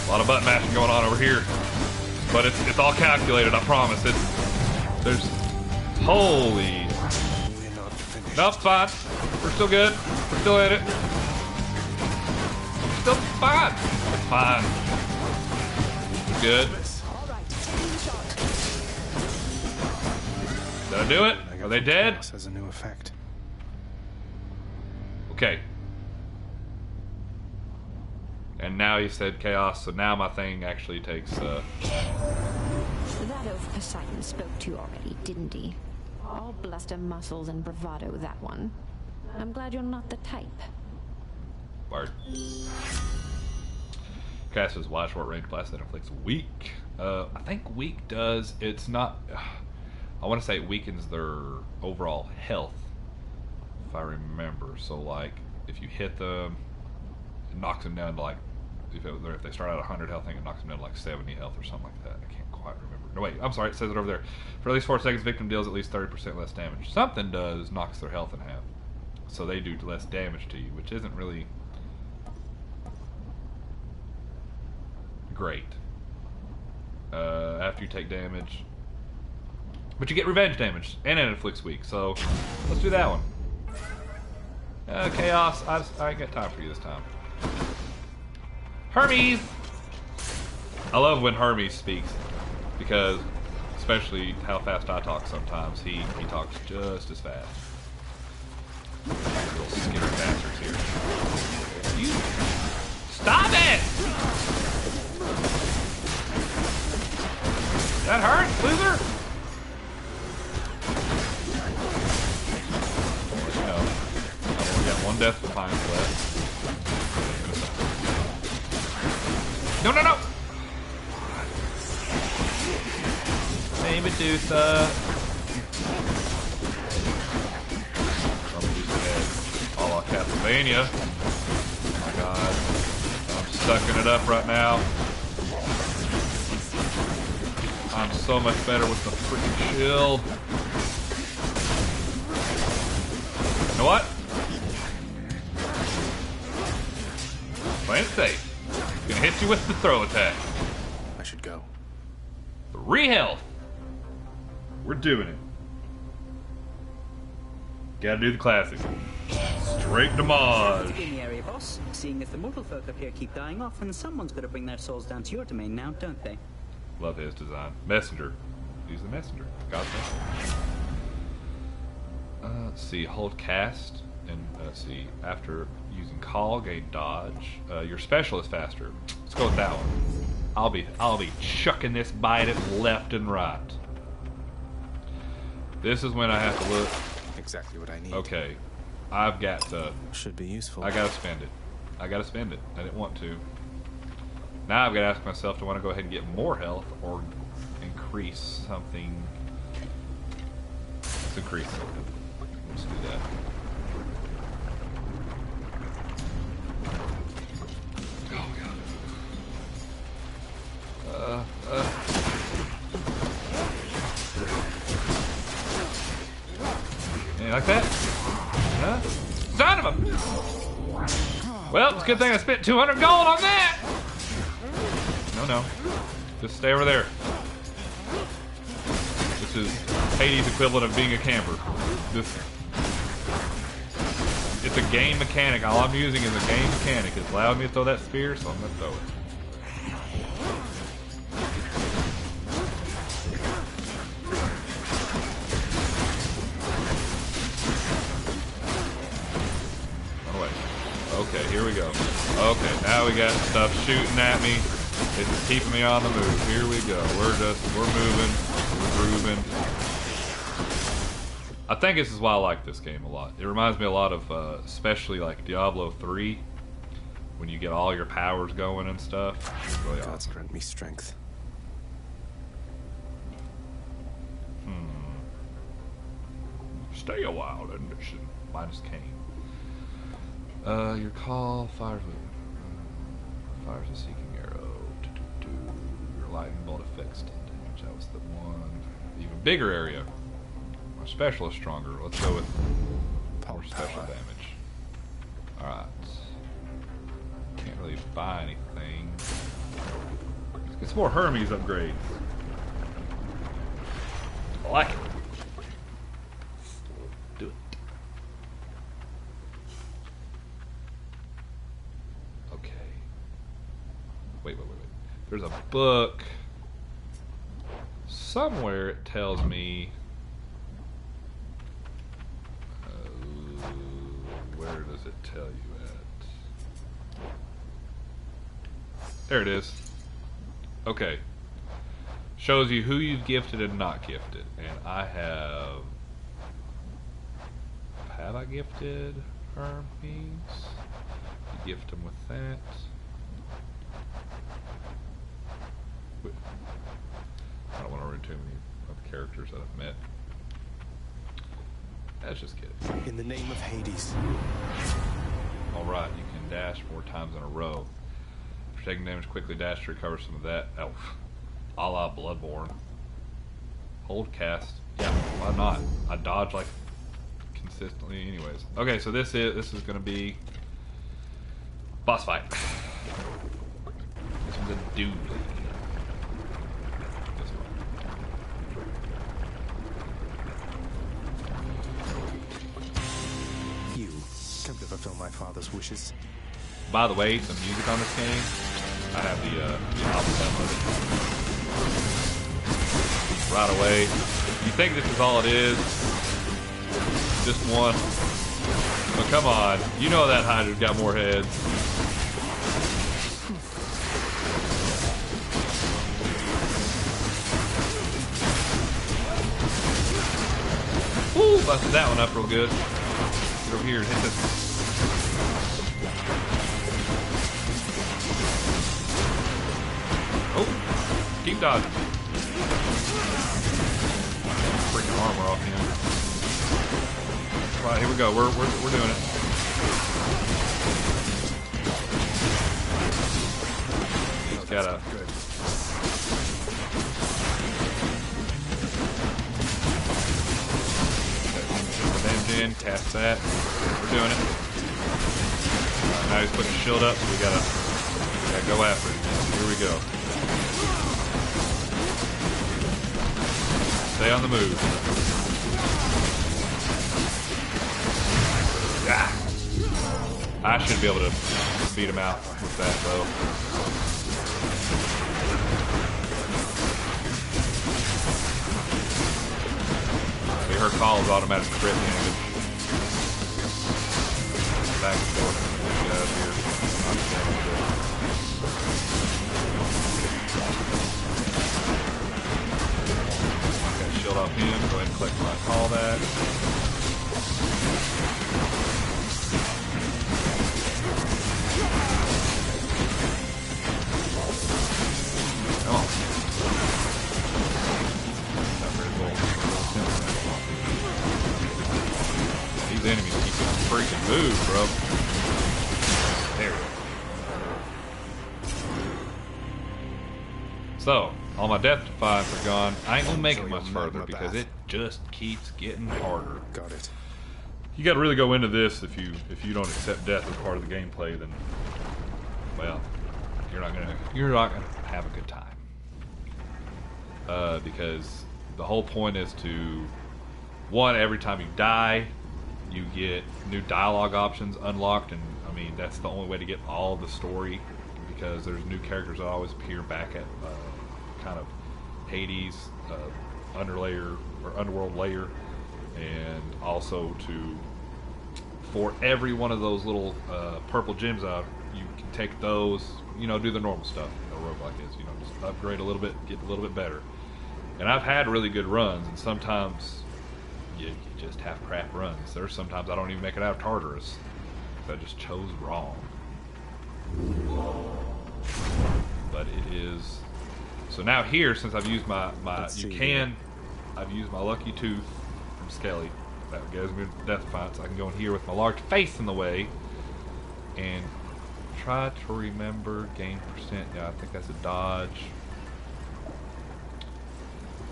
A lot of button mashing going on over here, but it's all calculated. I promise. There's holy. Nope, fine. We're still good. We're still in it. Still fine. It's fine. Good. Did I do it? Are they dead? This has a new effect. Okay. And now you said chaos, so now my thing actually takes. That oaf Poseidon spoke to you already, didn't he? All bluster, muscles, and bravado, that one. I'm glad you're not the type. Word. Cast is wide, short range blast that inflicts weak. I think weak does. It's not. I want to say it weakens their overall health, if I remember. So, like, if you hit them, it knocks them down to like. If they start out at 100 health, I think it knocks them down to like 70 health or something like that. I can't quite remember. No, wait. I'm sorry. It says it over there. For at least 4 seconds, victim deals at least 30% less damage. Something does knocks their health in half, so they do less damage to you, which isn't really great. After you take damage, but you get revenge damage, and it inflicts weak. So let's do that one. Chaos. I ain't got time for you this time. Hermes. I love when Hermes speaks, because especially how fast I talk sometimes, he talks just as fast. Little skinny bastards here. You stop it! That hurts, loser! I'll let you know. I've only got one death defiance left. No, no, no! Hey, Medusa. Medusa head. A la Castlevania. Oh my God. I'm sucking it up right now. I'm so much better with the freaking shield. You know what? Playing it safe. Gonna hit you with the throw attack. I should go. 3 health. We're doing it. Gotta do the classic. Straight damage. In the area, boss. Seeing as the mortal folk up here keep dying off, and someone's got to bring their souls down to your domain now, don't they? Love his design. Messenger. He's the messenger. God's messenger. Let's see. Hold cast. And let's see. After using call, gain dodge. Your special is faster. Let's go with that one. I'll be chucking this bite it left and right. This is when I have to look. Exactly what I need. Okay. I've got to. Should be useful. I gotta spend it. I didn't want to. Now I've got to ask myself, do I want to go ahead and get more health or increase something? Let's increase something. Let's do that. Oh God. Yeah, like that? Huh? of a... Well, it's a good thing I spent 200 gold on that! No. Just stay over there. This is Hades' equivalent of being a camper. It's a game mechanic. All I'm using is a game mechanic. It's allowed me to throw that spear, so I'm going to throw it. Okay, here we go. Okay, now we got stuff shooting at me. It's keeping me on the move. Here we go. We're moving. We're grooving. I think this is why I like this game a lot. It reminds me a lot of, especially like Diablo 3, when you get all your powers going and stuff. It's really God's awesome. grant me strength. Stay a while and mission. Minus Kane. Your call fires a seeking arrow. Your lightning bolt affects stun damage. That was the one. Even bigger area. My special is stronger. Let's go with more special damage. Alright. Can't really buy anything. Let's get some more Hermes upgrades. I like it. Do it. Okay. Wait. There's a book. Somewhere it tells me... where does it tell you at? There it is. Okay. Shows you who you've gifted and not gifted. And I have... Have I gifted Hermes? You gift them with that. I don't want to read too many of the characters that I've met. Let's just get it. In the name of Hades. Alright, you can dash 4 times in a row. After taking damage, quickly dash to recover some of that. Oh, a la Bloodborne. Hold cast. Yeah, why not? I dodge like consistently anyways. Okay, so this is gonna be boss fight. This one's a dude. Come to fulfill my father's wishes. By the way, some music on this game. I have the album downloaded. Right away. You think this is all it is? Just one. But come on, you know that Hydra's got more heads. Woo! Busted that one up real good. Get over here and hit this. Oh, keep dodging. Freaking armor off him. Right, here we go. We're doing it. He's got a good. Cast that. We're doing it. Now he's putting a shield up, so we gotta go after it. Here we go. Stay on the move. Ah. I should be able to beat him out with that, though. Her call is automatic crit damage. Back and forth. Get out of here. Okay, shield off him. Go ahead and collect my call back. Come on. Not very cool. These enemies keep on freaking move, bro. There we go. So, all my death defies are gone. I ain't gonna make it much further because it just keeps getting harder. Got it. you got to really go into this. If you don't accept death as part of the gameplay, then well, you're not gonna have a good time. Because the whole point is to, one, every time you die, you get new dialogue options unlocked, and I mean that's the only way to get all the story, because there's new characters that always appear back at kind of Hades, underlayer or underworld layer, and also for every one of those little purple gems out, you can take those, do the normal stuff a roguelike is, just upgrade a little bit, get a little bit better. And I've had really good runs, and sometimes you just have crap runs. There's sometimes I don't even make it out of Tartarus because I just chose wrong. But it is. So now here, since I've used I've used my lucky tooth from Skelly. That gives me death fight, so I can go in here with my large face in the way and try to remember gain percent. Yeah, I think that's a dodge.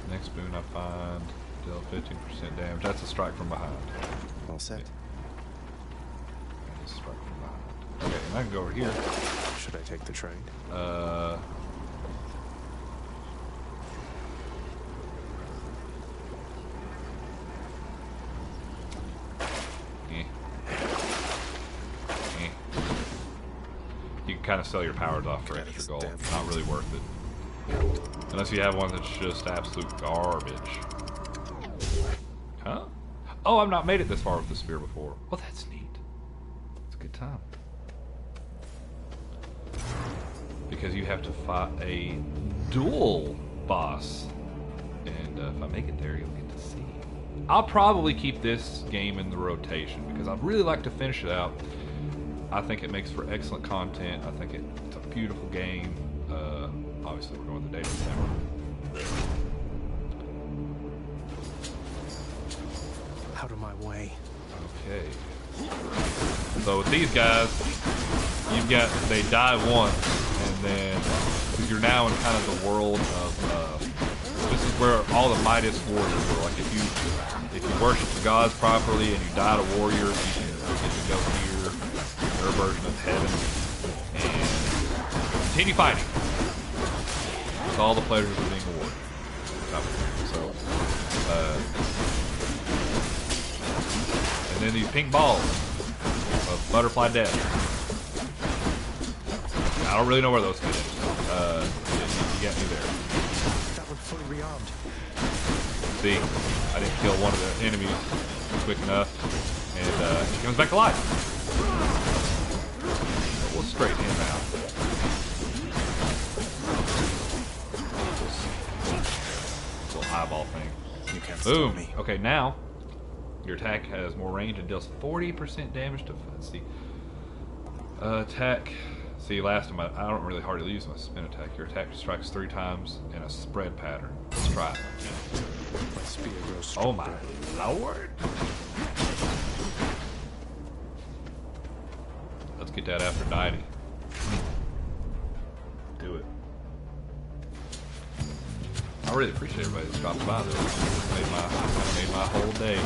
Next boon I find, deal 15% damage. That's a strike from behind. All set. Yeah. That's a strike from behind. Okay, and I can go over here. Should I take the trade? You can kind of sell your powers off for extra gold. Not really worth it. Unless you have one that's just absolute garbage. Huh? Oh, I've not made it this far with the spear before. Well, that's neat. It's a good time. Because you have to fight a dual boss. And if I make it there, you'll get to see. I'll probably keep this game in the rotation because I'd really like to finish it out. I think it makes for excellent content. I think it's a beautiful game. Obviously, we're going with the data tower. Out of my way. Okay. So with these guys, they die once, and then you're now in kind of the world of this is where all the Midas warriors were. Like if you worship the gods properly and you die a warrior, you get to go here, their version of heaven, and continue fighting. With all the pleasures of being a warrior. So, and then these pink balls of butterfly death. I don't really know where those fit in. You get me there. That was fully rearmed. See, I didn't kill one of the enemies quick enough, and he comes back to life. We'll straighten him out. Little eyeball thing. You can't Boom. stop me. Okay, now your attack has more range and deals 40% damage to. Let's see. Attack. See, last time I don't really hardly use my spin attack. Your attack strikes 3 times in a spread pattern. Let's try it. My spear grows Oh stronger. my lord! Let's get that Aphrodite. Do it. I really appreciate everybody that stopped by though. It made my whole day.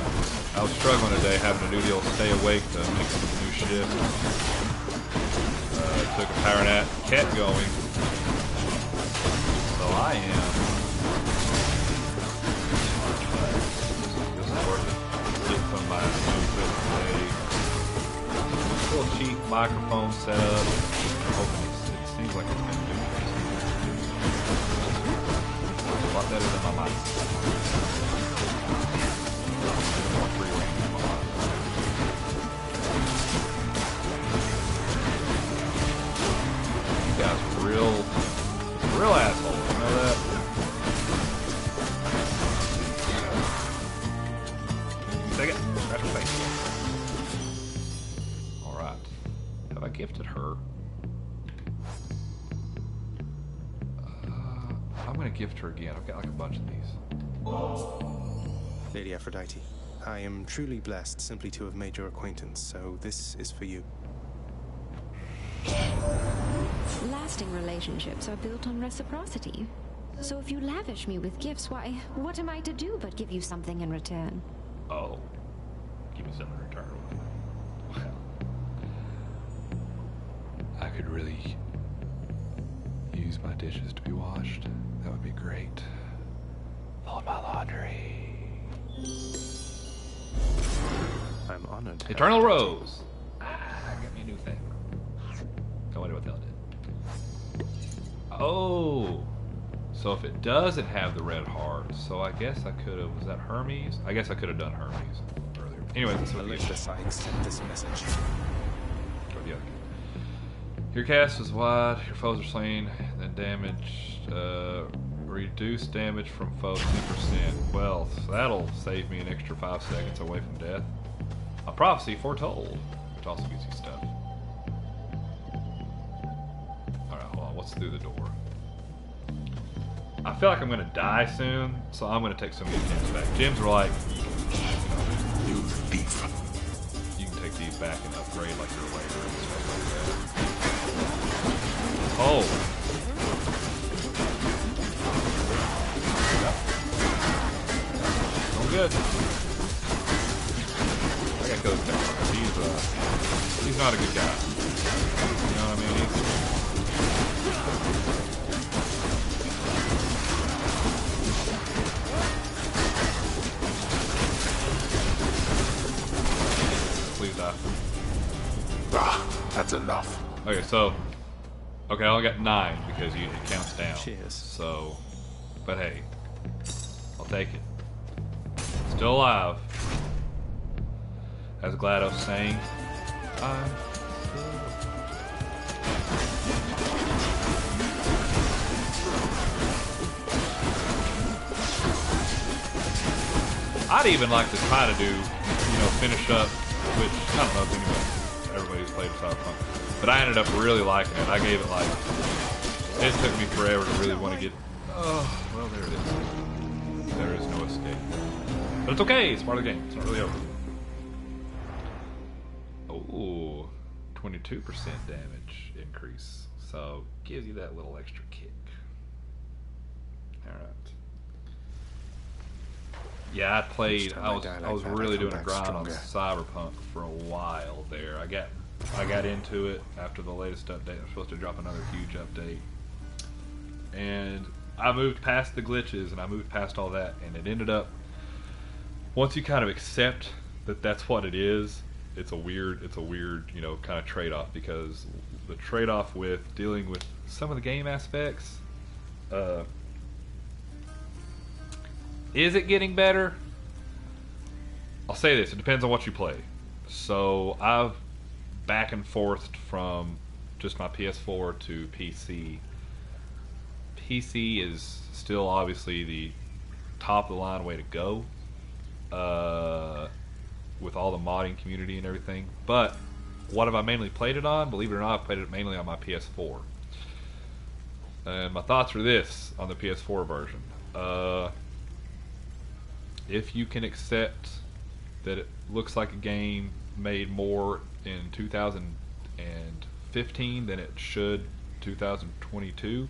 I was struggling today having to do the old stay awake to make some new shift. Took a power nap, kept going. So I am. This is worth it. Get some of my new equipment today. Little cheap microphone setup. It seems like it's been doing a lot better than my mic. More free range. You guys are real assholes. You know that? Take it. Scratch your face. Alright. Have I gifted her? I'm going to gift her again. I've got like a bunch of these. Lady Aphrodite, I am truly blessed simply to have made your acquaintance, so this is for you. Lasting relationships are built on reciprocity. So if you lavish me with gifts, why, what am I to do but give you something in return? Oh. give me something in return. Well, I could really use my dishes to be washed. That would be great. Fold my laundry. I'm honored. Eternal Rose. Get me a new thing. No idea what the hell it did. Oh. So if it doesn't have the red heart, so I guess I could have, was that Hermes? I guess I could have done Hermes earlier. Anyway, this would be I accept this message. Or the other kid. Your cast is wide, your foes are slain, then damage, reduce damage from foes 10%. Well, so that'll save me an extra 5 seconds away from death. A prophecy foretold, which also gives you stuff. Alright, hold on, what's through the door? I feel like I'm gonna die soon, so I'm gonna take some of these gems back. Gems are like, You thief. you can take these back and upgrade like your later and stuff like that. Oh. Yep. Doing good. I gotta kill this guy. He's not a good guy. You know what I mean? Please die. That's enough. Okay, so I only got 9 because it counts down. Cheers. So, but hey, I'll take it. Still alive. As GLaDOS saying, I'm still. I'd even like to try to do, finish up, which I don't know if everybody's played Cyberpunk, but I ended up really liking it. I gave it like, it took me forever to really want to get, oh, well there it is. There is no escape. But it's okay, it's part of the game, it's not really over. Oh, 22% damage increase, so gives you that little extra kick. Alright. Yeah, I played. I was really doing a grind on Cyberpunk for a while there. I got into it after the latest update. I'm supposed to drop another huge update, and I moved past the glitches and I moved past all that, and it ended up, once you kind of accept that that's what it is, it's a weird kind of trade-off, because the trade-off with dealing with some of the game aspects. Is it getting better? I'll say this, it depends on what you play. So I've back and forthed from just my PS4 to PC. PC is still obviously the top of the line way to go, with all the modding community and everything. But what have I mainly played it on? Believe it or not, I've played it mainly on my PS4. And my thoughts are this on the PS4 version. If you can accept that it looks like a game made more in 2015 than it should 2022,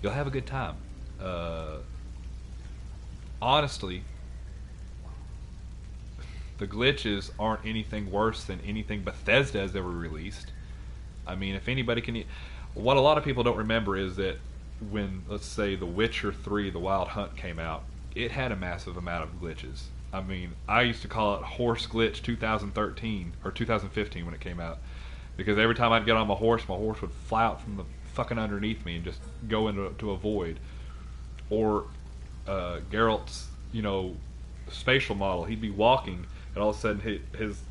you'll have a good time. Honestly, the glitches aren't anything worse than anything Bethesda has ever released. I mean, if anybody can... What a lot of people don't remember is that when, let's say, The Witcher 3, The Wild Hunt came out, it had a massive amount of glitches. I mean, I used to call it Horse Glitch 2013 or 2015 when it came out, because every time I'd get on my horse would fly out from the fucking underneath me and just go into a void. Or Geralt's, spatial model, he'd be walking and all of a sudden his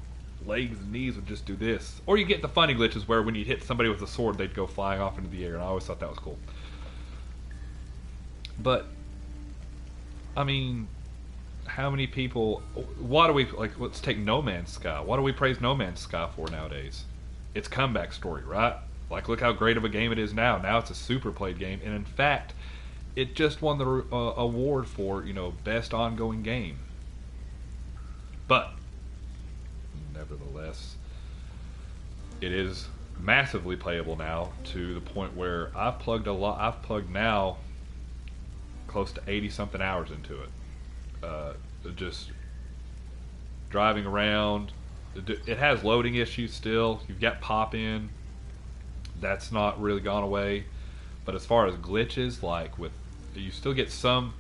legs and knees would just do this. Or you get the funny glitches where when you hit somebody with a sword, they'd go flying off into the air, and I always thought that was cool. But I mean, how many people... Why do we... Like, let's take No Man's Sky. What do we praise No Man's Sky for nowadays? It's comeback story, right? Like, look how great of a game it is now. Now it's a super played game. And in fact, it just won the award for, best ongoing game. But, nevertheless, it is massively playable now, to the point where I've plugged now close to 80 something hours into it, just driving around. It has loading issues still. You've got pop-in. That's not really gone away. But as far as glitches, like you still get some,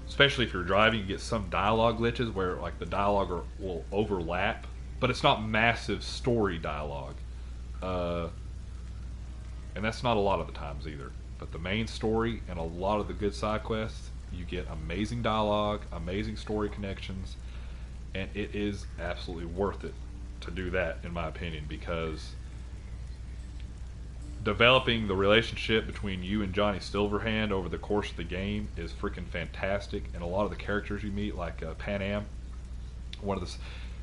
especially if you're driving, you get some dialogue glitches where like the dialogue will overlap, but it's not massive story dialogue. And that's not a lot of the times either. But the main story and a lot of the good side quests, you get amazing dialogue, amazing story connections, and it is absolutely worth it to do that, in my opinion, because developing the relationship between you and Johnny Silverhand over the course of the game is freaking fantastic. And a lot of the characters you meet, like Panam,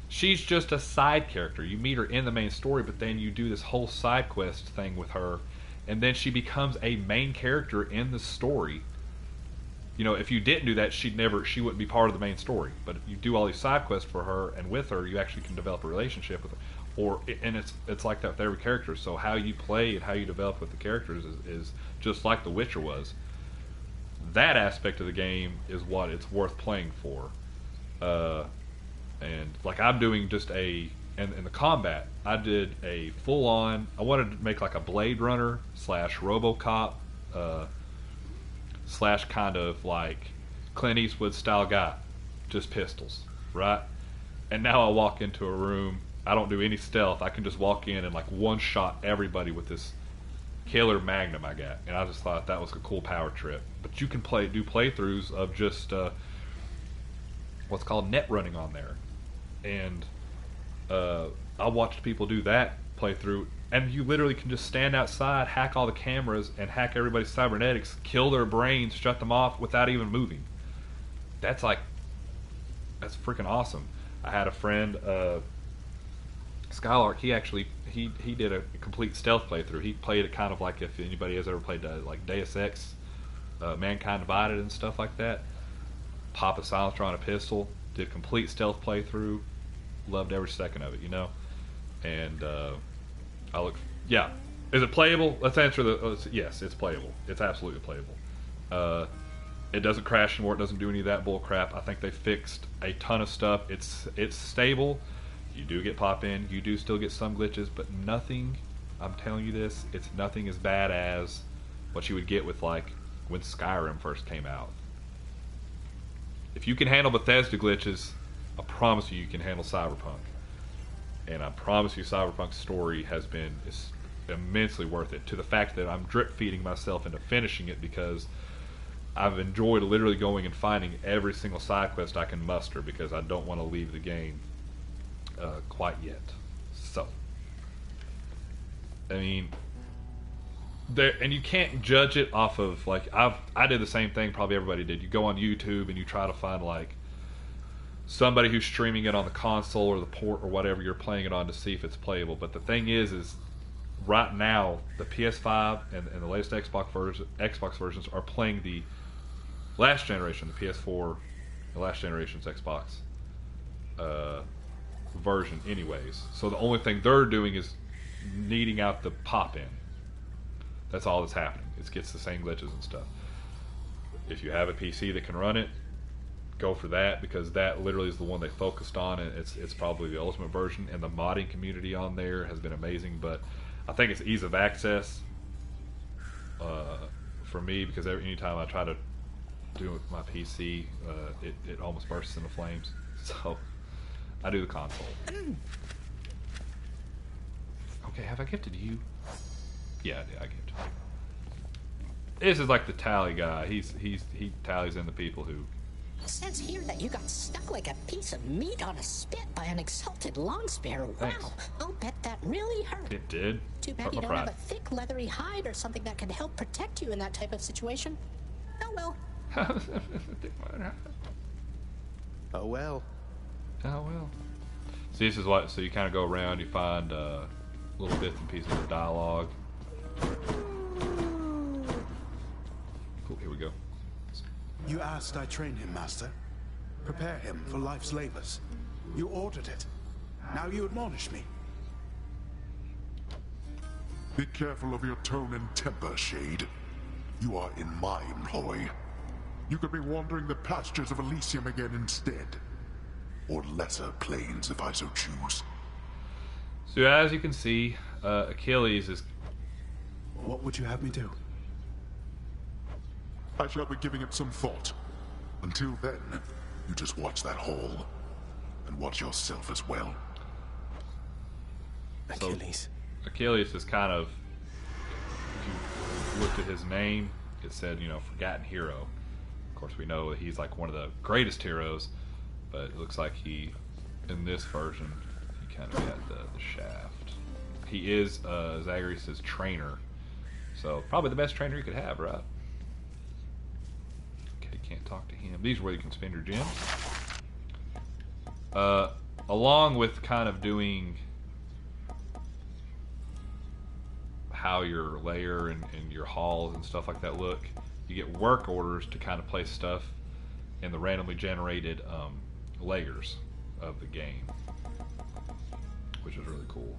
she's just a side character. You meet her in the main story, but then you do this whole side quest thing with her, and then she becomes a main character in the story. You know, if you didn't do that, she wouldn't be part of the main story. But if you do all these side quests for her and with her, you actually can develop a relationship with her. And it's like that with every character. So how you play and how you develop with the characters is just like The Witcher was. That aspect of the game is what it's worth playing for. And like I'm doing just in the combat, I did a full-on, I wanted to make like a Blade Runner / RoboCop / kind of like Clint Eastwood style guy, just pistols, right? And now I walk into a room, I don't do any stealth, I can just walk in and like one-shot everybody with this killer Magnum I got. And I just thought that was a cool power trip. But you can do playthroughs of just what's called net running on there. And I watched people do that playthrough, and you literally can just stand outside, hack all the cameras, and hack everybody's cybernetics, kill their brains, shut them off without even moving. That's freaking awesome. I had a friend, Skylark. He did a complete stealth playthrough. He played it kind of like if anybody has ever played like Deus Ex, Mankind Divided and stuff like that. Pop a silencer on a pistol. Did complete stealth playthrough. Loved every second of it, you know. And is it playable? Let's answer yes, it's playable. It's absolutely playable. It doesn't crash anymore. It doesn't do any of that bull crap. I think they fixed a ton of stuff. It's stable. You do get pop in. You do still get some glitches, but nothing. I'm telling you this. It's nothing as bad as what you would get with like when Skyrim first came out. If you can handle Bethesda glitches, I promise you can handle Cyberpunk. And I promise you Cyberpunk's story is immensely worth it, to the fact that I'm drip feeding myself into finishing it because I've enjoyed literally going and finding every single side quest I can muster because I don't want to leave the game quite yet. So, I mean, and you can't judge it off of like I did the same thing probably everybody did. You go on YouTube and you try to find like somebody who's streaming it on the console or the port or whatever you're playing it on to see if it's playable. But the thing is right now the PS5 and the latest Xbox versions are playing the last generation, the PS4, the last generation's Xbox version anyways. So the only thing they're doing is needing out the pop-in. That's all that's happening. It gets the same glitches and stuff. If you have a PC that can run it, go for that, because that literally is the one they focused on, and it's probably the ultimate version. And the modding community on there has been amazing. But I think it's ease of access for me, because anytime I try to do it with my PC, it almost bursts into flames. So I do the console. Okay, have I gifted you? Yeah, I gifted you. This is like the tally guy. He tallies in the people who. It says here that you got stuck like a piece of meat on a spit by an exalted long sparrow. Thanks. Wow, I'll bet that really hurt. It did. Too bad you don't have a thick, leathery hide or something that can help protect you in that type of situation. Oh well. Oh well. Oh well. See, this is what. So you kind of go around, you find little bits and pieces of dialogue. Cool. Here we go. You asked I train him, Master. Prepare him for life's labors. You ordered it. Now you admonish me. Be careful of your tone and temper, Shade. You are in my employ. You could be wandering the pastures of Elysium again instead. or lesser planes if I so choose. So as you can see, Achilles is... What would you have me do? I shall be giving it some thought. Until then, you just watch that hall. And watch yourself as well. Achilles. So, Achilles is kind of... If you looked at his name, it said, you know, Forgotten Hero. Of course, we know that he's like one of the greatest heroes, but it looks like he, in this version, he kind of got the shaft. He is Zagreus' trainer, so probably the best trainer you could have, right? Okay, can't talk to him. These are where you can spend your gems. Along with kind of doing how your layer and your halls and stuff like that look, you get work orders to kind of place stuff in the randomly generated layers of the game, which is really cool.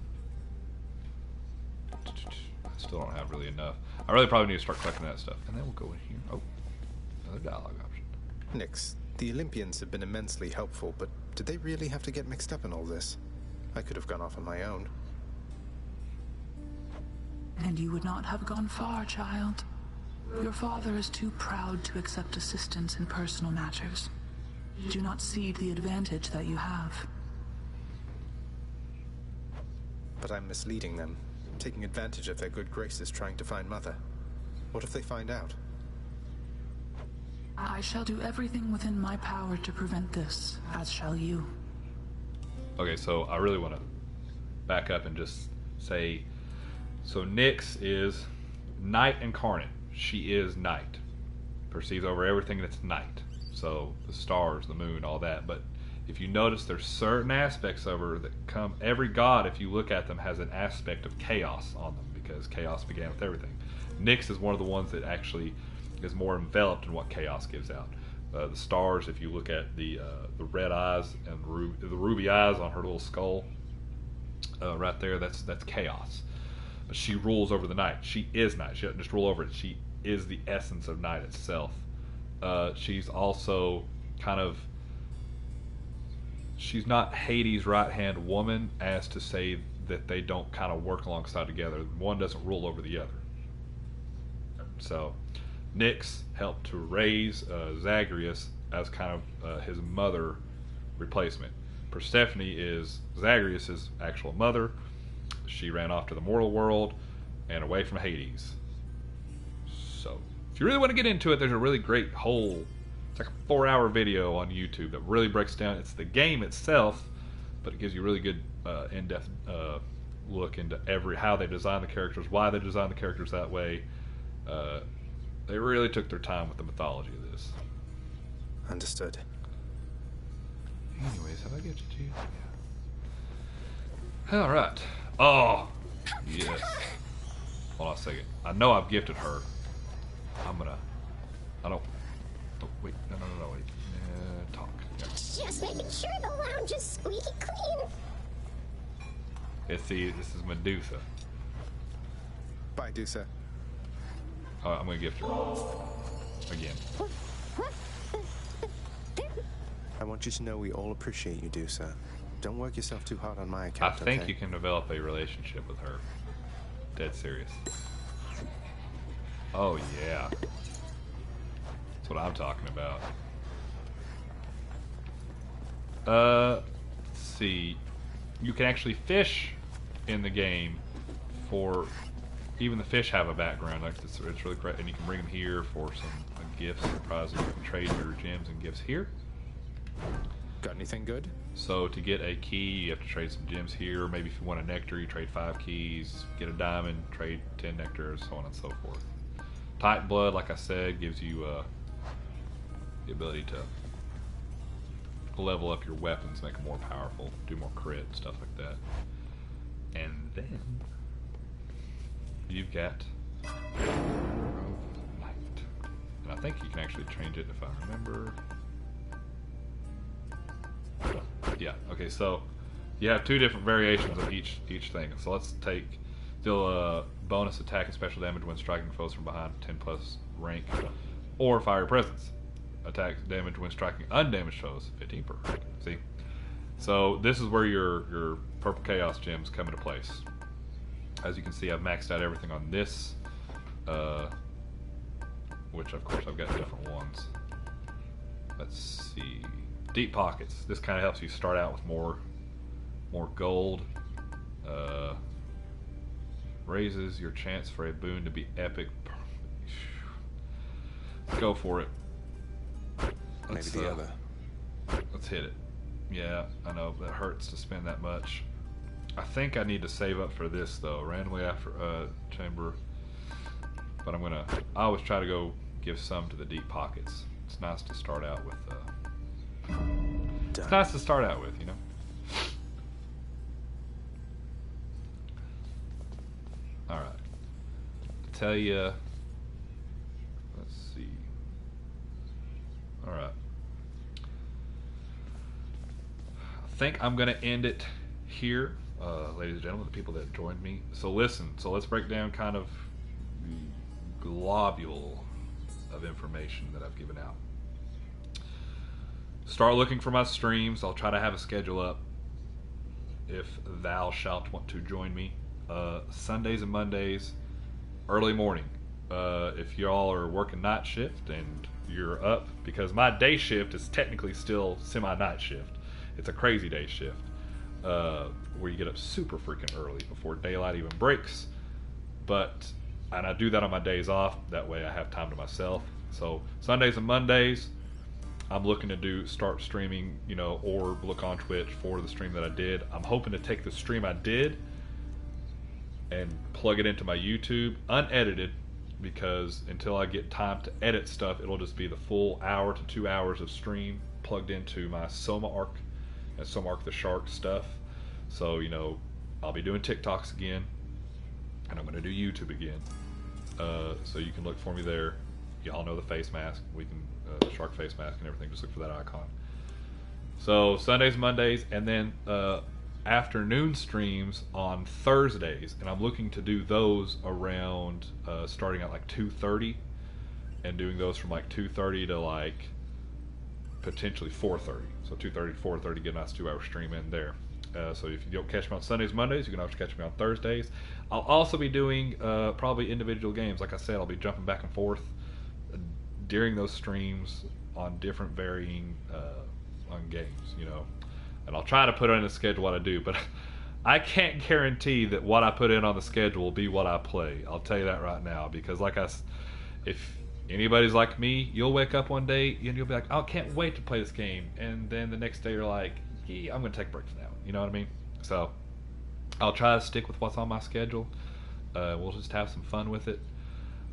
I still don't have really enough. I really probably need to start collecting that stuff. And then we'll go in here. Oh, another dialogue option. Nyx, the Olympians have been immensely helpful, but did they really have to get mixed up in all this? I could have gone off on my own. And you would not have gone far, child. Your father is too proud to accept assistance in personal matters. Do not cede the advantage that you have. But I'm misleading them, taking advantage of their good graces trying to find Mother. What if they find out? I shall do everything within my power to prevent this, as shall you. Okay, so I really want to back up and just say, so Nyx is night incarnate. She is night. Perceives over everything that's night. So the stars, the moon, all that. But if you notice, there's certain aspects of her that come, every god, if you look at them, has an aspect of chaos on them, because chaos began with everything. Nyx is one of the ones that actually is more enveloped in what chaos gives out. The stars, if you look at the red eyes and the ruby eyes on her little skull, right there, that's chaos. But she rules over the night. She is night. She doesn't just rule over it. She is the essence of night itself. She's also kind of, she's not Hades' right-hand woman, as to say that they don't kind of work alongside together. One doesn't rule over the other. So Nyx helped to raise Zagreus as kind of his mother replacement. Persephone is Zagreus' actual mother. She ran off to the mortal world and away from Hades. So if you really want to get into it, there's a really great whole, it's like a 4-hour video on YouTube that really breaks down, it's the game itself, but it gives you a really good in-depth look into how they design the characters, why they design the characters that way. They really took their time with the mythology of this. Understood. Anyways, have I got you two? Yeah. Alright. Oh, yes. Hold on a second. I know I've gifted her. I don't... Oh, wait. No, wait. Talk. Yeah. Just making sure the lounge is squeaky clean. Let's see, this is Medusa. Bye, Dusa. Oh, I'm gonna gift her. Again. I want you to know we all appreciate you, Dusa. Don't work yourself too hard on my account, I think okay? you can develop a relationship with her. Dead serious. Oh, yeah. That's what I'm talking about. Let's see. You can actually fish in the game for... Even the fish have a background. Like it's really great. And you can bring them here for some gifts and prizes. You can trade your gems and gifts here. Got anything good? So to get a key, you have to trade some gems here. Maybe if you want a nectar, you trade 5 keys. Get a diamond, trade 10 nectars, so on and so forth. Titan Blood, like I said, gives you the ability to level up your weapons, make them more powerful, do more crit, stuff like that. And then you've got Night. And I think you can actually change it if I remember. Yeah, okay, so you have 2 different variations of each thing. So let's take deal bonus attack and special damage when striking foes from behind, 10+ rank, or Fiery Presence. Attack damage when striking undamaged foes, 15 per rank. See? So this is where your Purple Chaos gems come into place. As you can see, I've maxed out everything on this, which of course I've got different ones. Let's see. Deep Pockets. This kind of helps you start out with more gold. Raises your chance for a boon to be epic. Let's go for it. Maybe the other. Let's hit it. Yeah, I know that hurts to spend that much. I think I need to save up for this though, randomly after chamber. But I always try to go give some to the Deep Pockets. It's nice to start out with. It's nice to start out with, you know. All right. To tell you. Let's see. All right. I think I'm gonna end it here, ladies and gentlemen, the people that joined me. So listen. So let's break down kind of the globule of information that I've given out. Start looking for my streams. I'll try to have a schedule up if thou shalt want to join me. Sundays and Mondays, early morning. If y'all are working night shift and you're up, because my day shift is technically still semi-night shift. It's a crazy day shift where you get up super freaking early before daylight even breaks. And I do that on my days off. That way I have time to myself. So Sundays and Mondays, I'm looking to start streaming, you know, or look on Twitch for the stream that I did. I'm hoping to take the stream I did and plug it into my YouTube unedited, because until I get time to edit stuff, it'll just be the full hour to 2 hours of stream plugged into my Soma Arc and Soma Arc the Shark stuff. So, you know, I'll be doing TikToks again, and I'm going to do YouTube again. So you can look for me there. Y'all know the face mask. We can the shark face mask and everything. Just look for that icon. So Sundays, Mondays, and then afternoon streams on Thursdays, and I'm looking to do those around starting at like 2:30, and doing those from like 2:30 to like potentially 4:30. So 2:30 to 4:30, get a nice 2-hour stream in there. So if you don't catch me on Sundays, Mondays, you can always catch me on Thursdays. I'll also be doing probably individual games. Like I said, I'll be jumping back and forth during those streams on different varying on games, you know. And I'll try to put in the schedule what I do, but I can't guarantee that what I put in on the schedule will be what I play. I'll tell you that right now, because if anybody's like me, you'll wake up one day and you'll be like, I can't wait to play this game, and then the next day you're like, yeah, I'm going to take a break from that one. You know what I mean? So I'll try to stick with what's on my schedule. We'll just have some fun with it.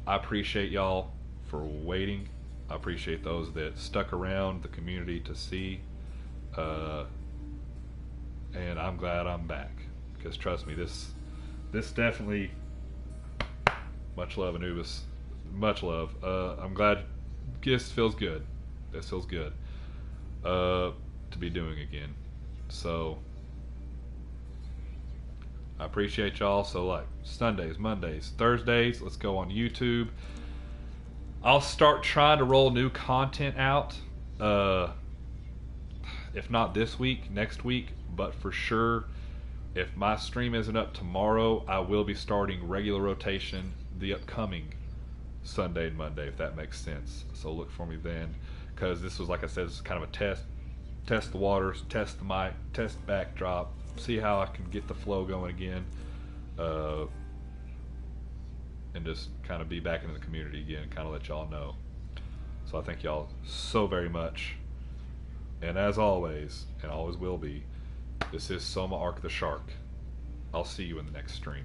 I appreciate y'all for waiting. I appreciate those that stuck around the community to see. And I'm glad I'm back, because trust me, this definitely, much love, Anubis, much love. I'm glad this feels good. This feels good to be doing again. So I appreciate y'all. So like Sundays, Mondays, Thursdays, let's go on YouTube. I'll start trying to roll new content out. If not this week, next week, but for sure, if my stream isn't up tomorrow, I will be starting regular rotation the upcoming Sunday and Monday, if that makes sense. So look for me then, because this was, like I said, this is kind of a test the waters, test the mic, test backdrop, see how I can get the flow going again, and just kind of be back into the community again, kind of let y'all know. So I thank y'all so very much. And as always, and always will be, this is Soma Arc the Shark. I'll see you in the next stream.